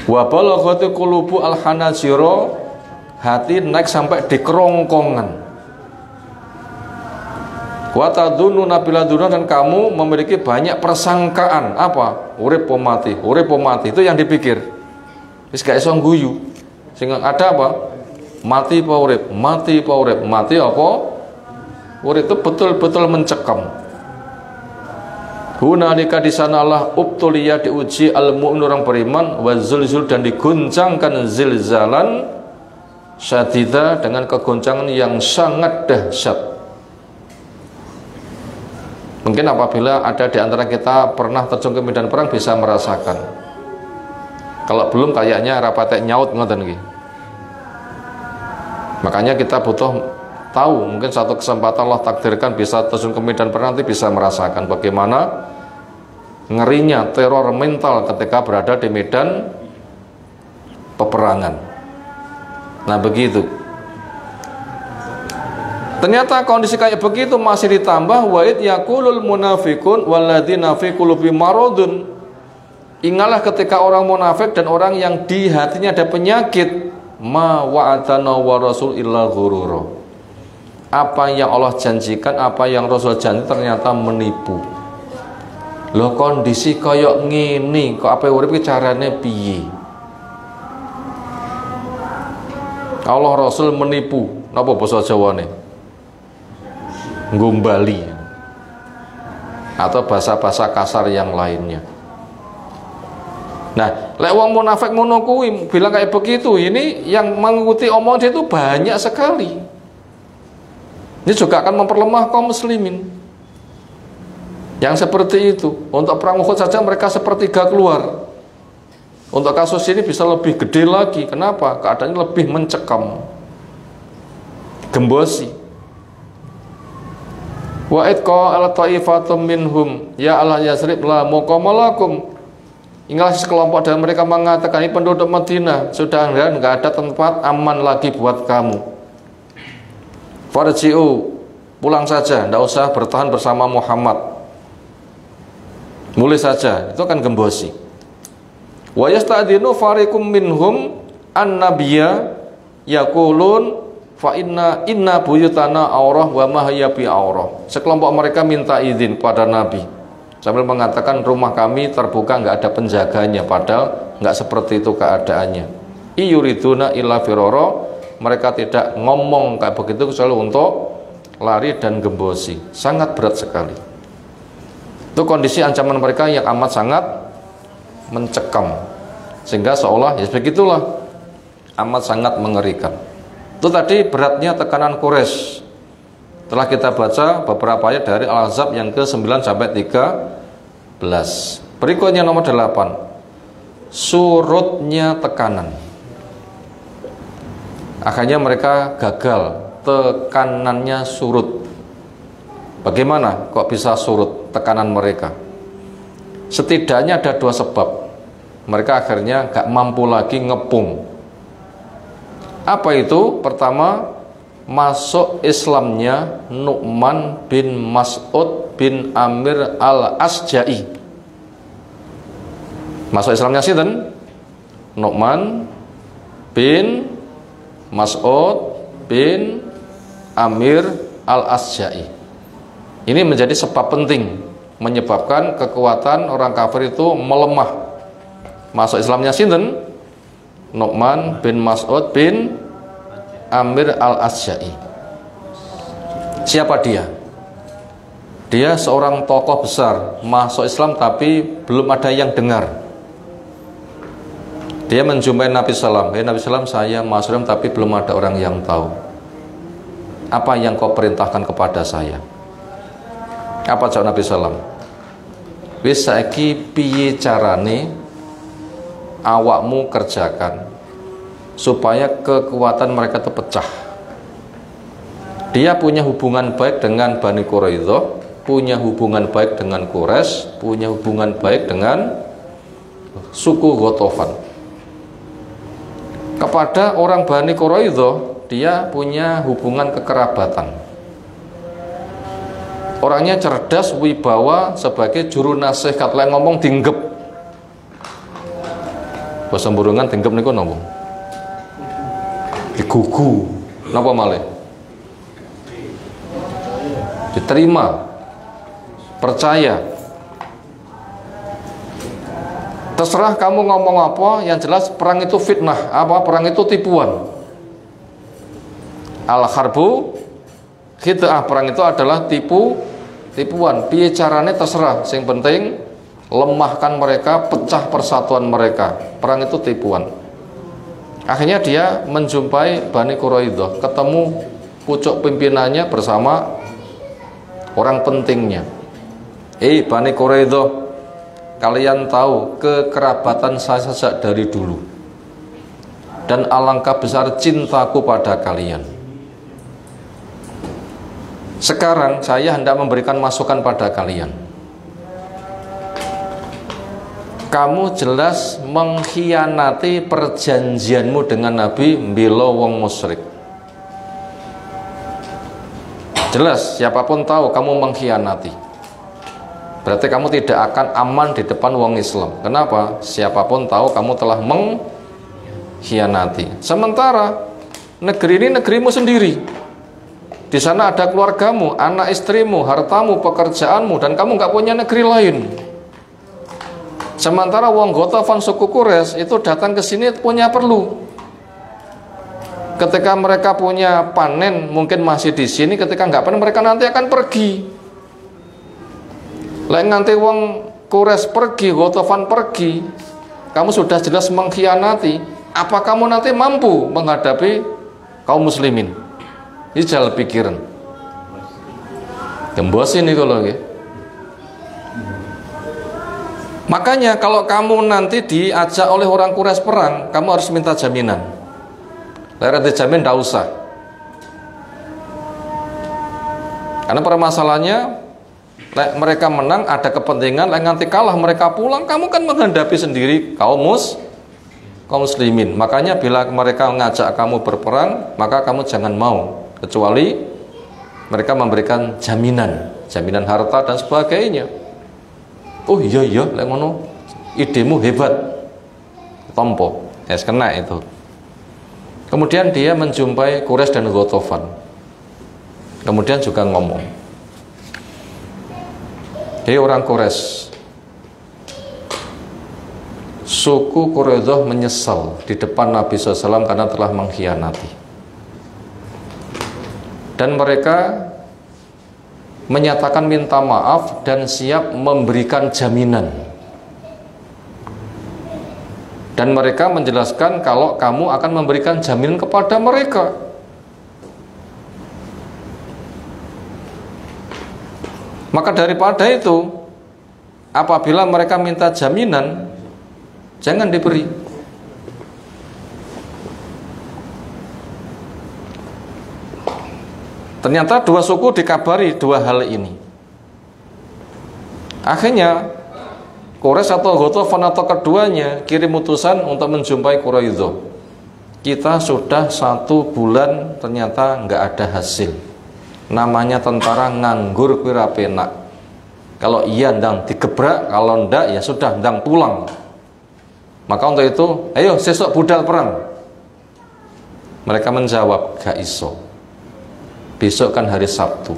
Wa balaghati qulubu al-hanajira, hati naik sampai di kerongkongan. Wa tadununa biladuna, dan kamu memiliki banyak persangkaan. Apa? Urip po mati, urip po mati. Itu yang dipikir. Wis gak iso guyu. Sehingga ada apa? Mati po urip, mati po urip, mati apa? Urip. Itu betul-betul mencekam. Hunalika, di sanalah ubtuliya, diuji al-mu'min, orang beriman, wa zulzul, dan diguncangkan zilzalan syadida, dengan kegoncangan yang sangat dahsyat. Mungkin apabila ada di antara kita pernah terjun ke medan perang bisa merasakan. Kalau belum kayaknya rapatek nyaut ngoten nggih. Makanya kita butuh tahu, mungkin satu kesempatan Allah takdirkan bisa terjun ke medan perang, nanti bisa merasakan bagaimana ngerinya teror mental ketika berada di medan peperangan. Nah begitu. Ternyata kondisi kayak begitu masih ditambah wa'id yaqulul munafiqun walladzina fi qulubi maradun. Ingatlah ketika orang munafik dan orang yang di hatinya ada penyakit, ma wa'adana wa rasul illa ghurura. Apa yang Allah janjikan, apa yang Rasul janji ternyata menipu. Loh, kondisi koyok ngene kok ape urip ki carane piye? Allah Rasul menipu, napa basa Jawane? Ngumbali, atau bahasa-bahasa kasar yang lainnya. Nah, lek wong munafik ngono kuwi bilang kayak begitu, ini yang mengikuti omongan itu banyak sekali. Ini juga akan memperlemah kaum muslimin yang seperti itu. Untuk perang Uhud saja mereka sepertiga keluar. Untuk kasus ini bisa lebih gede lagi. Kenapa? Keadaannya lebih mencekam, gembosi. Wa idqa al-ta'ifatum minhum ya ala Yasrib la muqama lakum. Ingatlah sekelompok dan mereka mengatakan, ini penduduk Madinah sudah enggak ada tempat aman lagi buat kamu. Farji'u, pulang saja, enggak usah bertahan bersama Muhammad. Mulai saja, itu kan gembosi. Wa yasta'dinu fariqum minhum an-nabiyya yaqulun fa inna buyutana aurah wa ma hiya bi aurah. Sekelompok mereka minta izin pada Nabi sambil mengatakan rumah kami terbuka, nggak ada penjaganya, padahal nggak seperti itu keadaannya. Iyuriduna illa firara, mereka tidak ngomong kayak begitu kecuali untuk lari dan gembosi. Sangat berat sekali. Itu kondisi ancaman mereka yang amat sangat mencekam, sehingga seolah ya begitulah, amat sangat mengerikan. Itu tadi beratnya tekanan Quraisy. Telah kita baca beberapa ayat dari Al-Ahzab yang ke-9 sampai 13. Berikutnya nomor 8. Surutnya tekanan. Akhirnya mereka gagal, tekanannya surut. Bagaimana kok bisa surut tekanan mereka? Setidaknya ada dua sebab. Mereka akhirnya gak mampu lagi ngepung. Apa itu? Pertama, masuk Islamnya Nu'man bin Mas'ud bin Amir al-Asja'i. Masuk Islamnya sinten? Nu'man bin Mas'ud bin Amir al-Asja'i. Ini menjadi sebab penting menyebabkan kekuatan orang kafir itu melemah. Masuk Islamnya sinten? Nu'man bin Mas'ud bin Amir al-Asja'i. Siapa dia? Dia seorang tokoh besar, masuk Islam tapi belum ada yang dengar. Dia menjumpai Nabi Sallam. Nabi Sallam, saya masuk Islam tapi belum ada orang yang tahu. Apa yang kau perintahkan kepada saya? Apa jawab Nabi Sallam? wis saiki piye carane awakmu kerjakan supaya kekuatan mereka itu pecah. Dia punya hubungan baik dengan Bani Quraidah, punya hubungan baik dengan Quraisy, punya hubungan baik dengan suku Ghatafan. Kepada orang Bani Quraidah dia punya hubungan kekerabatan. Orangnya cerdas, wibawa, sebagai juru nasihat, lek ngomong dinggep. Bahasa burungan dinggep niku napa? Digugu. Napa malih? Diterima, percaya. Terserah kamu ngomong apa, yang jelas perang itu fitnah, apa perang itu tipuan. Al-harbu khid'ah, perang itu adalah tipuan. Piye carane terserah, yang penting lemahkan mereka, pecah persatuan mereka. Perang itu tipuan. Akhirnya dia menjumpai Bani Quraidah, ketemu pucuk pimpinannya bersama orang pentingnya. Bani Quraidah, kalian tahu kekerabatan saya sejak dari dulu, dan alangkah besar cintaku pada kalian. Sekarang saya hendak memberikan masukan pada kalian. Kamu jelas mengkhianati perjanjianmu dengan Nabi, mbela wong musyrik. Jelas, siapapun tahu kamu mengkhianati. Berarti kamu tidak akan aman di depan wong Islam. Kenapa? Siapapun tahu kamu telah mengkhianati. Sementara negeri ini negerimu sendiri. Di sana ada keluargamu, anak istrimu, hartamu, pekerjaanmu, dan kamu nggak punya negeri lain. Sementara wong Ghatafan suku Quraisy itu datang ke sini punya perlu. Ketika mereka punya panen, mungkin masih di sini. Ketika nggak panen, mereka nanti akan pergi. Lek nganti wong Quraisy pergi, Ghatafan pergi, kamu sudah jelas mengkhianati. Apa kamu nanti mampu menghadapi kaum muslimin? Ini jalan pikiran. Gembos ini kalau gitu. Makanya kalau kamu nanti diajak oleh orang Quraisy perang, kamu harus minta jaminan. Lera dijamin tidak usah. Karena permasalahannya, mereka menang ada kepentingan, nanti kalah mereka pulang, kamu kan menghadapi sendiri kaum muslimin. Makanya bila mereka mengajak kamu berperang, maka kamu jangan mau, kecuali mereka memberikan jaminan harta dan sebagainya. Oh iya, lek ngono idemu hebat, tompo, kena itu. Kemudian dia menjumpai Quraisy dan Ghatafan. Kemudian juga ngomong, hei orang Quraisy, suku Quraidah menyesal di depan Nabi SAW karena telah mengkhianati. Dan mereka menyatakan minta maaf dan siap memberikan jaminan. Dan mereka menjelaskan kalau kamu akan memberikan jaminan kepada mereka. Maka daripada itu, apabila mereka minta jaminan, jangan diberi. Ternyata dua suku dikabari dua hal ini. Akhirnya Quraisy atau Ghatafan atau keduanya kirim utusan untuk menjumpai Quraidah. Kita sudah 1 bulan ternyata nggak ada hasil. Namanya tentara nganggur kira penak. Kalau iya ndang digebrak, kalau ndak ya sudah ndang pulang. Maka untuk itu, ayo sesuk budal perang. Mereka menjawab, gak iso. Besok kan hari Sabtu.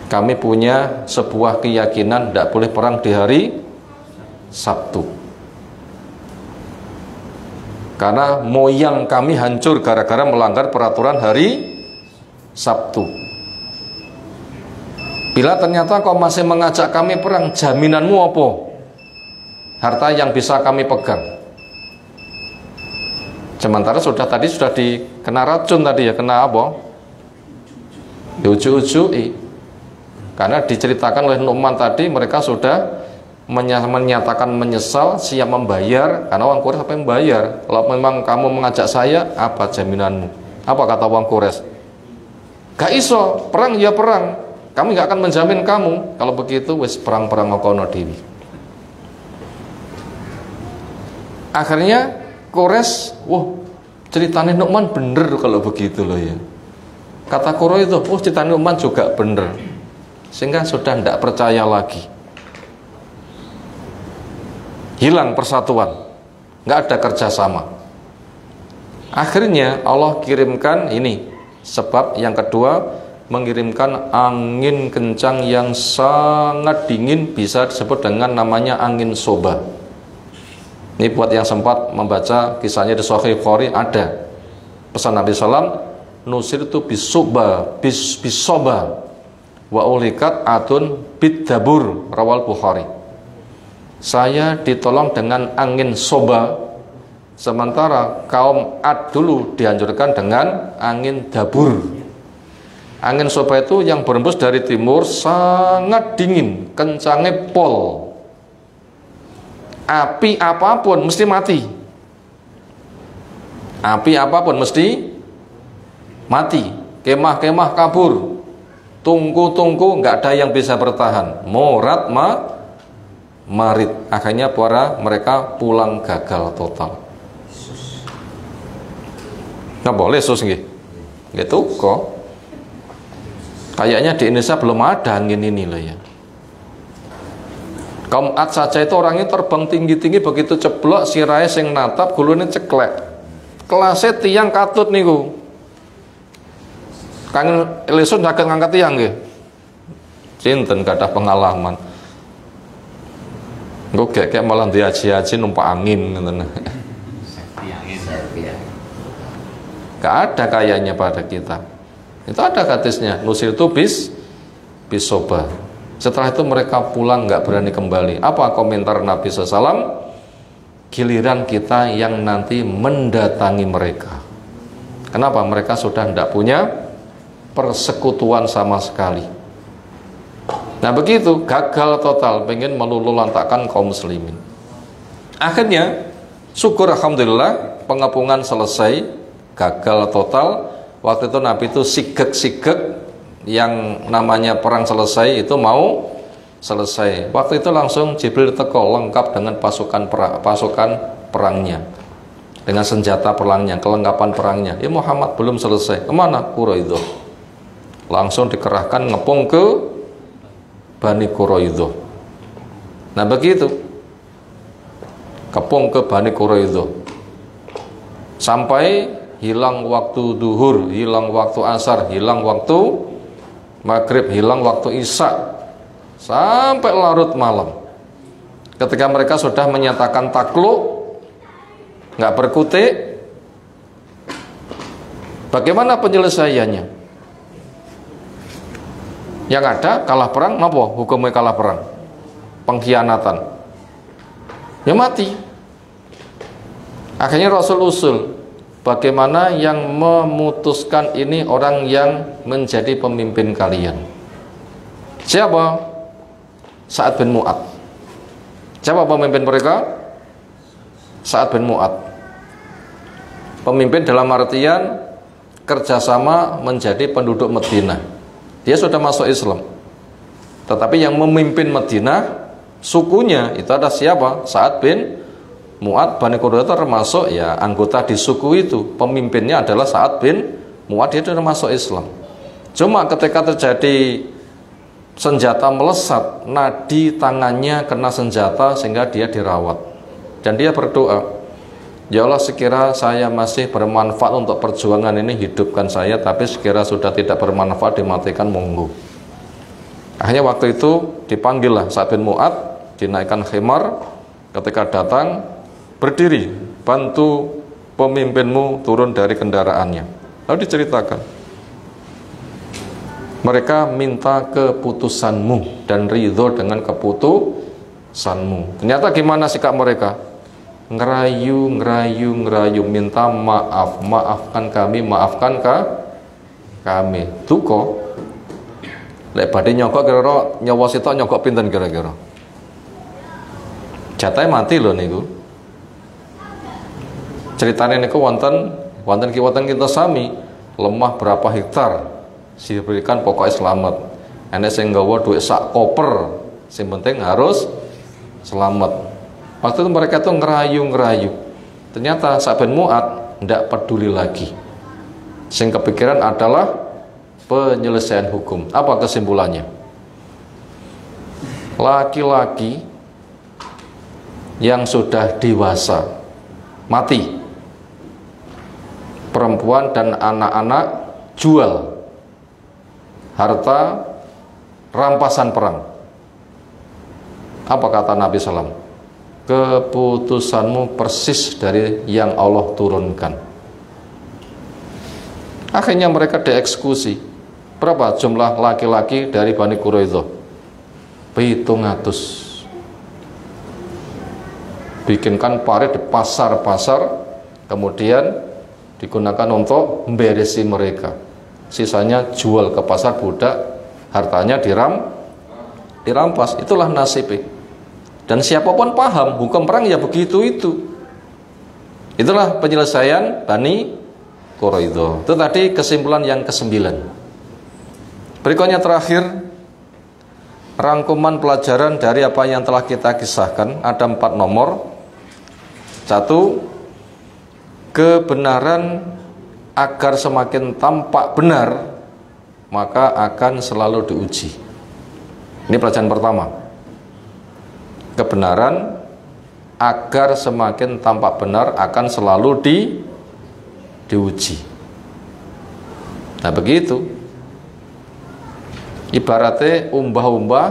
Kami punya sebuah keyakinan tidak boleh perang di hari Sabtu. Karena moyang kami hancur gara-gara melanggar peraturan hari Sabtu. Bila ternyata kau masih mengajak kami perang, jaminanmu apa? Harta yang bisa kami pegang. Sementara tadi sudah dikena racun tadi ya, kena apa? Diuju-ujui. Karena diceritakan oleh Nu'man tadi, mereka sudah menyatakan menyesal, siap membayar, karena orang Quraisy apa yang membayar. Kalau memang kamu mengajak saya, apa jaminanmu? Apa kata orang Quraisy? Gak iso, perang ya perang, kami gak akan menjamin kamu. Kalau begitu wis perang-perang ngokono dewi. Akhirnya Quraisy, wah ceritanya Nu'man bener kalau begitu loh ya. Kata Quraisy itu, ceritanya Nu'man juga bener. Sehingga sudah tidak percaya lagi. Hilang persatuan, nggak ada kerjasama. Akhirnya Allah kirimkan ini, sebab yang kedua, mengirimkan angin kencang yang sangat dingin, bisa disebut dengan namanya angin soba. Ini buat yang sempat membaca kisahnya di Sahih Bukhari, ada pesan Nabi SAW, nusir itu bisoba wa ulikat atun bidabur, rawal Bukhari. Saya ditolong dengan angin soba, sementara kaum Ad dulu dianjurkan dengan angin dabur. Angin soba itu yang berembus dari timur, sangat dingin, kencangnya pol. Api apapun mesti mati. Api apapun mesti mati. Kemah-kemah kabur, tungku-tungku nggak ada yang bisa bertahan. Morat marit. Akhirnya mereka pulang gagal total. Nggak boleh sus gitu kok. Kayaknya di Indonesia belum ada angin ini loh ya. Kaum Ad saja itu orangnya terbang tinggi-tinggi, begitu ceblok sirahe sing natap, gulune ceklek. Kelasnya tiang katut niku. Kangen lesun saged ngangkat tiang nggih. Sinten gadah pengalaman. Engko kayak malah diaji-aji numpak angin ngoten. Gak ada kayaknya pada kita. Itu ada hadisnya, nusir itu bisoba. Setelah itu mereka pulang nggak berani kembali. Apa komentar Nabi SAW? Giliran kita yang nanti mendatangi mereka. Kenapa? Mereka sudah tidak punya persekutuan sama sekali. Nah begitu, gagal total, pengen meluluh-lantakkan kaum muslimin. Akhirnya, syukur alhamdulillah, pengepungan selesai, gagal total. Waktu itu Nabi itu sigek-sigek, yang namanya perang selesai itu mau selesai. Waktu itu langsung Jibril teko lengkap dengan pasukan perangnya, dengan senjata perangnya, kelengkapan perangnya. Ya Muhammad belum selesai. Kemana? Quraidah. Langsung dikerahkan ngepung ke Bani Quraidah. Nah begitu, kepung ke Bani Quraidah, sampai hilang waktu duhur, hilang waktu asar, hilang waktu maghrib, hilang waktu isya, sampai larut malam. Ketika mereka sudah menyatakan takluk, nggak berkutik, bagaimana penyelesaiannya? Yang ada kalah perang, apa hukumnya kalah perang? Pengkhianatan, ya mati. Akhirnya Rasul usul, bagaimana yang memutuskan ini orang yang menjadi pemimpin kalian? Siapa? Sa'ad bin Mu'ad. Siapa pemimpin mereka? Sa'ad bin Mu'ad. Pemimpin dalam artian kerjasama menjadi penduduk Madinah. Dia sudah masuk Islam, tetapi yang memimpin Madinah sukunya itu ada siapa? Sa'ad bin Mu'ad. Bani Quraidah termasuk ya anggota di suku itu. Pemimpinnya adalah Sa'ad bin Mu'ad, dia sudah masuk Islam. Cuma ketika terjadi senjata melesat, nadi tangannya kena senjata sehingga dia dirawat. Dan dia berdoa, ya Allah, sekira saya masih bermanfaat untuk perjuangan ini, hidupkan saya. Tapi sekira sudah tidak bermanfaat, dimatikan, monggo. Akhirnya waktu itu dipanggillah Sa'ad bin Mu'ad, dinaikkan khimar. Ketika datang, berdiri, bantu pemimpinmu turun dari kendaraannya. Lalu diceritakan, mereka minta keputusanmu dan ridho dengan keputusanmu. Ternyata gimana sikap mereka? Ngerayu, minta maaf, maafkan kami, maafkan kami. Duko. Lek badhe nyogok kira-kira nyawa sitok nyogok pinten kira-kira? Jatahe mati lho niku. Ceritane niku wonten kita sami lemah berapa hektar diberikan pokoknya selamat. Enek sing nggawa duit sak koper, sing penting harus selamat. Waktu itu mereka tuh ngerayu. Ternyata Sa'd bin Mu'adz ndak peduli lagi. Sing kepikiran adalah penyelesaian hukum. Apa kesimpulannya? Laki-laki yang sudah dewasa mati, perempuan dan anak-anak jual harta rampasan perang. Apa kata Nabi SAW? Keputusanmu persis dari yang Allah turunkan. Akhirnya mereka dieksekusi. Berapa jumlah laki-laki dari Bani Quraidah? 700. Bikinkan parit di pasar-pasar, kemudian digunakan untuk memberesi mereka. Sisanya jual ke pasar budak, hartanya dirampas. Itulah nasibnya. Dan siapapun paham hukum perang ya begitu itu. Itulah penyelesaian Bani Quraidah. Itu tadi kesimpulan yang ke-9. Berikutnya terakhir, rangkuman pelajaran dari apa yang telah kita kisahkan. Ada 4 nomor. 1, kebenaran agar semakin tampak benar maka akan selalu diuji. Ini pelajaran pertama. Kebenaran agar semakin tampak benar akan selalu diuji. Nah begitu. Ibaratnya umbah-umbah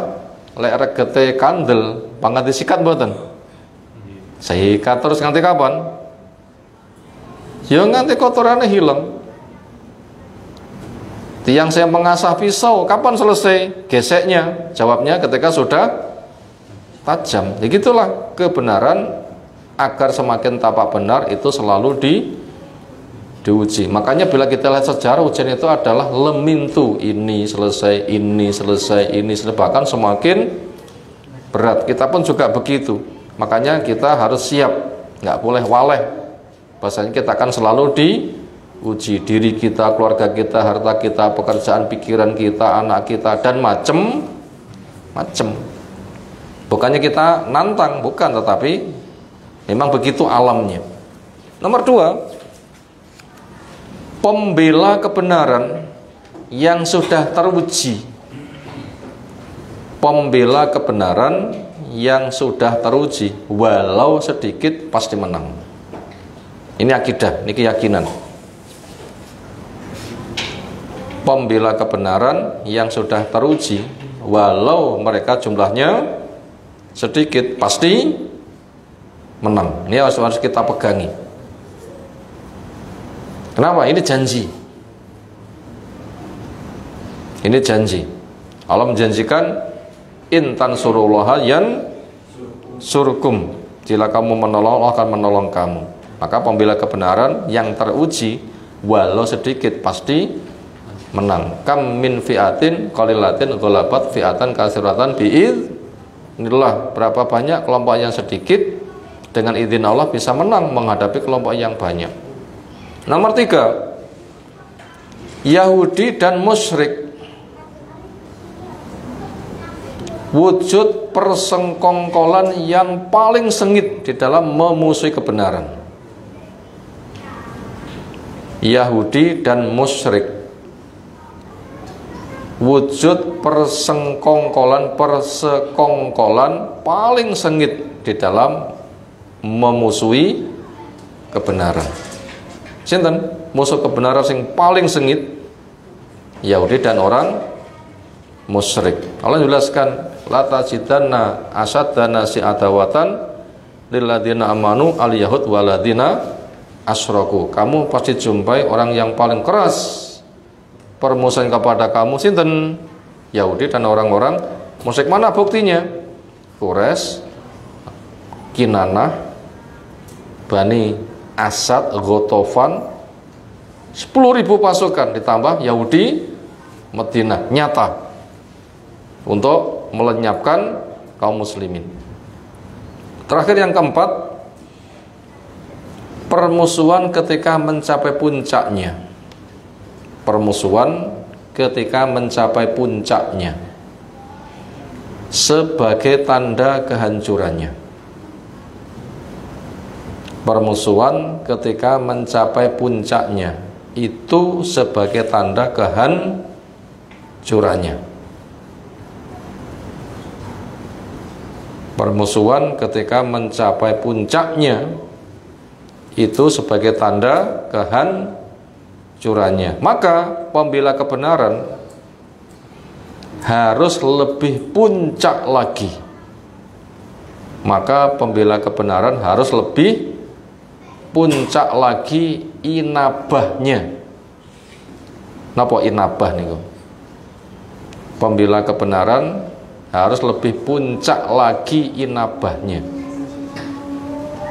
lek regete kandel pangan disikat mboten. Sikat terus nganti kapan? Ya nganti kotorannya hilang. Tiang saya mengasah pisau, kapan selesai geseknya? Jawabnya ketika sudah tajam. Begitulah kebenaran agar semakin tampak benar itu selalu diuji. Makanya bila kita lihat sejarah, ujian itu adalah lemintu, ini selesai, bahkan semakin berat. Kita pun juga begitu. Makanya kita harus siap, nggak boleh waleh. Bahasanya kita akan selalu diuji, diri kita, keluarga kita, harta kita, pekerjaan, pikiran kita, anak kita, dan macem-macem. Bukannya kita nantang, bukan, tetapi memang begitu alamnya. Nomor 2, pembela kebenaran yang sudah teruji. Pembela kebenaran yang sudah teruji, walau sedikit pasti menang. Ini akidah, ini keyakinan. Pembela kebenaran yang sudah teruji, walau mereka jumlahnya sedikit pasti menang. Ini harus kita pegangi. Kenapa? Ini janji. Ini janji. Allah menjanjikan intan surullaha yan surkum. Jika kamu menolong, Allah akan menolong kamu. Maka pembela kebenaran yang teruji walau sedikit pasti menang. Kam min fi'atin qalilatin ghalabat fi'atan katsiratan bi'idznillah. Berapa banyak kelompok yang sedikit dengan izin Allah bisa menang menghadapi kelompok yang banyak. Nomor 3, Yahudi dan musyrik. Wujud persengkongkolan yang paling sengit di dalam memusuhi kebenaran. Yahudi dan musyrik. Wujud persekongkolan paling sengit di dalam memusuhi kebenaran. Sinten musuh kebenaran yang paling sengit? Yahudi dan orang musyrik. Allah jelaskan, la tajidanna asaddana si adawatan lilladzina amanu al yahud waladina asyraku. Kamu pasti jumpai orang yang paling keras permusuhan kepada kamu, sinten? Yahudi dan orang-orang musyrik. Mana buktinya? Quraisy, Kinanah, Bani Asad, Ghatafan, 10.000 pasukan ditambah Yahudi Madinah. Nyata untuk melenyapkan kaum muslimin. Terakhir yang keempat, permusuhan ketika mencapai puncaknya. Permusuhan ketika mencapai puncaknya sebagai tanda kehancurannya. Permusuhan ketika mencapai puncaknya itu sebagai tanda kehancurannya. Permusuhan ketika mencapai puncaknya itu sebagai tanda kehancurannya. Maka pembela kebenaran harus lebih puncak lagi. Maka pembela kebenaran harus lebih puncak lagi inabahnya. Napa inabah niku? Pembela kebenaran harus lebih puncak lagi inabahnya,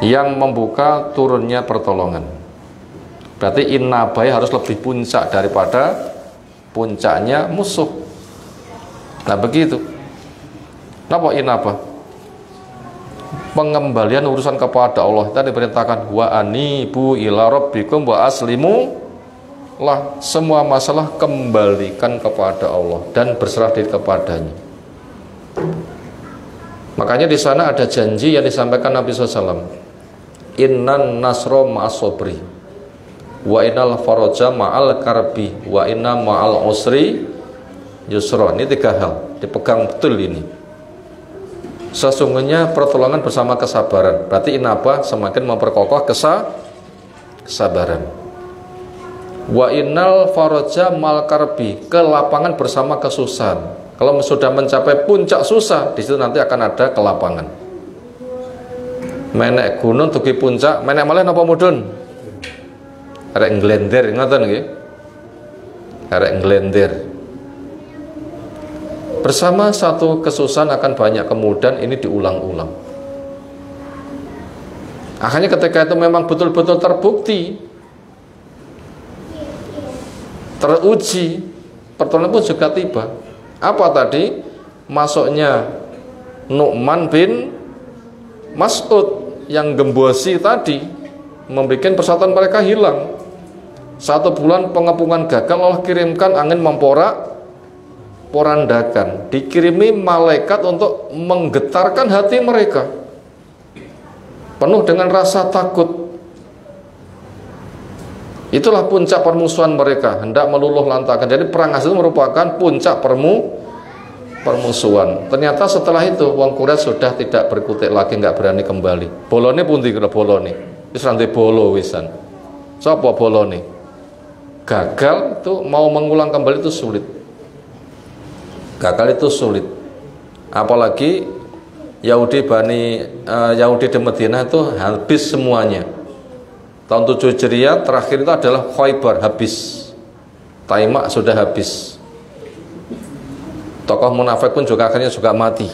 yang membuka turunnya pertolongan. Berarti inabahnya harus lebih puncak daripada puncaknya musuh. Nah begitu. Napa inabah? Pengembalian urusan kepada Allah. Kita diperintahkan wa anibu ila rabbikum wa aslimu lah, semua masalah kembalikan kepada Allah dan berserah diri kepadanya. Makanya di sana ada janji yang disampaikan Nabi SAW. Innan nasro ma'as sobri wa innal faraja ma'al karbi wa inna ma'al usri yusra. Ini 3 hal, dipegang betul ini. Sesungguhnya pertolongan bersama kesabaran. Berarti inabah semakin memperkokoh kesabaran. Wa innal faraja ma'al karbi, kelapangan bersama kesusahan. Kalau sudah mencapai puncak susah, di situ nanti akan ada kelapangan. Menek gunung tuki puncak, menek malah napa mudun? Arek nglender, ngoten nggih. Arek nglender. Bersama satu kesusahan akan banyak kemudahan, ini diulang-ulang. Akhirnya ketika itu memang betul-betul terbukti, teruji, pertolongan pun juga tiba. Apa tadi? Masuknya Nu'man bin Mas'ud yang gembosi tadi membuat persatuan mereka hilang. 1 bulan pengepungan gagal, Allah kirimkan angin memporak-porandakan, dikirimi malaikat untuk menggetarkan hati mereka penuh dengan rasa takut. Itulah puncak permusuhan mereka, hendak meluluh lantakan. Jadi perang Ahzab itu merupakan puncak permusuhan. Ternyata setelah itu wong Quraisy sudah tidak berkutik lagi, nggak berani kembali. Bolone pundi kira bolone? Wis rantai bolo wisan. Sapa bolone? Gagal itu, mau mengulang kembali itu sulit. Gagal itu sulit. Apalagi Yahudi di Madinah itu habis semuanya. Tahun 7 Hijriah terakhir itu adalah Khaybar, habis. Taimak sudah habis. Tokoh munafik pun juga akhirnya juga mati.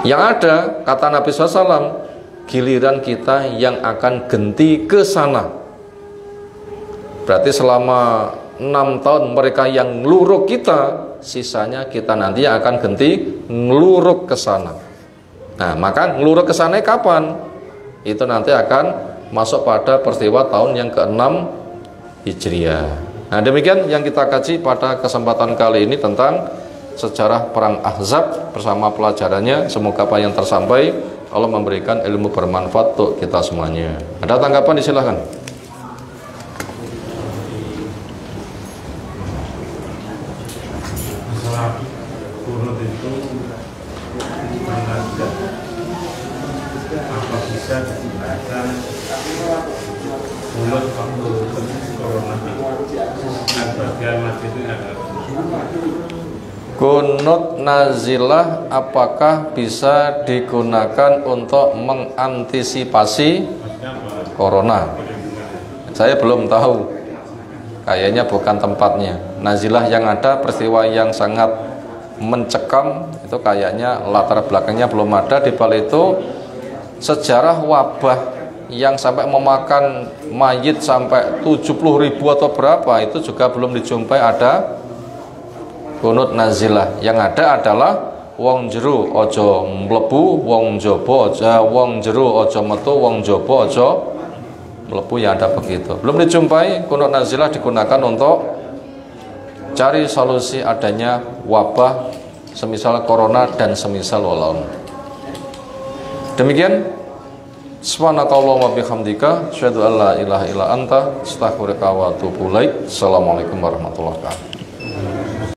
Yang ada, kata Nabi SAW, giliran kita yang akan genti ke sana. Berarti selama 6 tahun mereka yang ngeluruk kita, sisanya kita nanti yang akan genti ngeluruk ke sana. Nah, maka ngeluruk ke sana kapan? Itu nanti akan masuk pada peristiwa tahun yang ke-6 Hijriah. Nah, demikian yang kita kaji pada kesempatan kali ini tentang sejarah perang Ahzab bersama pelajarannya. Semoga apa yang tersampaikan Allah memberikan ilmu bermanfaat untuk kita semuanya. Ada tanggapan? Disilahkan. Masalah kunut itu apa bisa digunakan kunut waktu corona dan bagian masjid itu ada kunut nazilah apakah bisa digunakan untuk mengantisipasi corona? Saya belum tahu, kayaknya bukan tempatnya. Nazilah yang ada peristiwa yang sangat mencekam itu kayaknya latar belakangnya belum ada. Di balik itu sejarah wabah yang sampai memakan mayit sampai 70.000 atau berapa itu juga belum dijumpai kunut nazilah. Yang ada adalah wong jero aja mlebu, wong jaba aja, wong jero aja metu, wong jaba aja mlebu, yang ada begitu. Belum dijumpai kunut nazilah digunakan untuk cari solusi adanya wabah semisal corona dan semisal walon. Demikian. Subhanakallahumma bihamdika asyhadu an la ilaha illa anta astaghfiruka wa atubu ilaik. Assalamualaikum warahmatullahi wabarakatuh.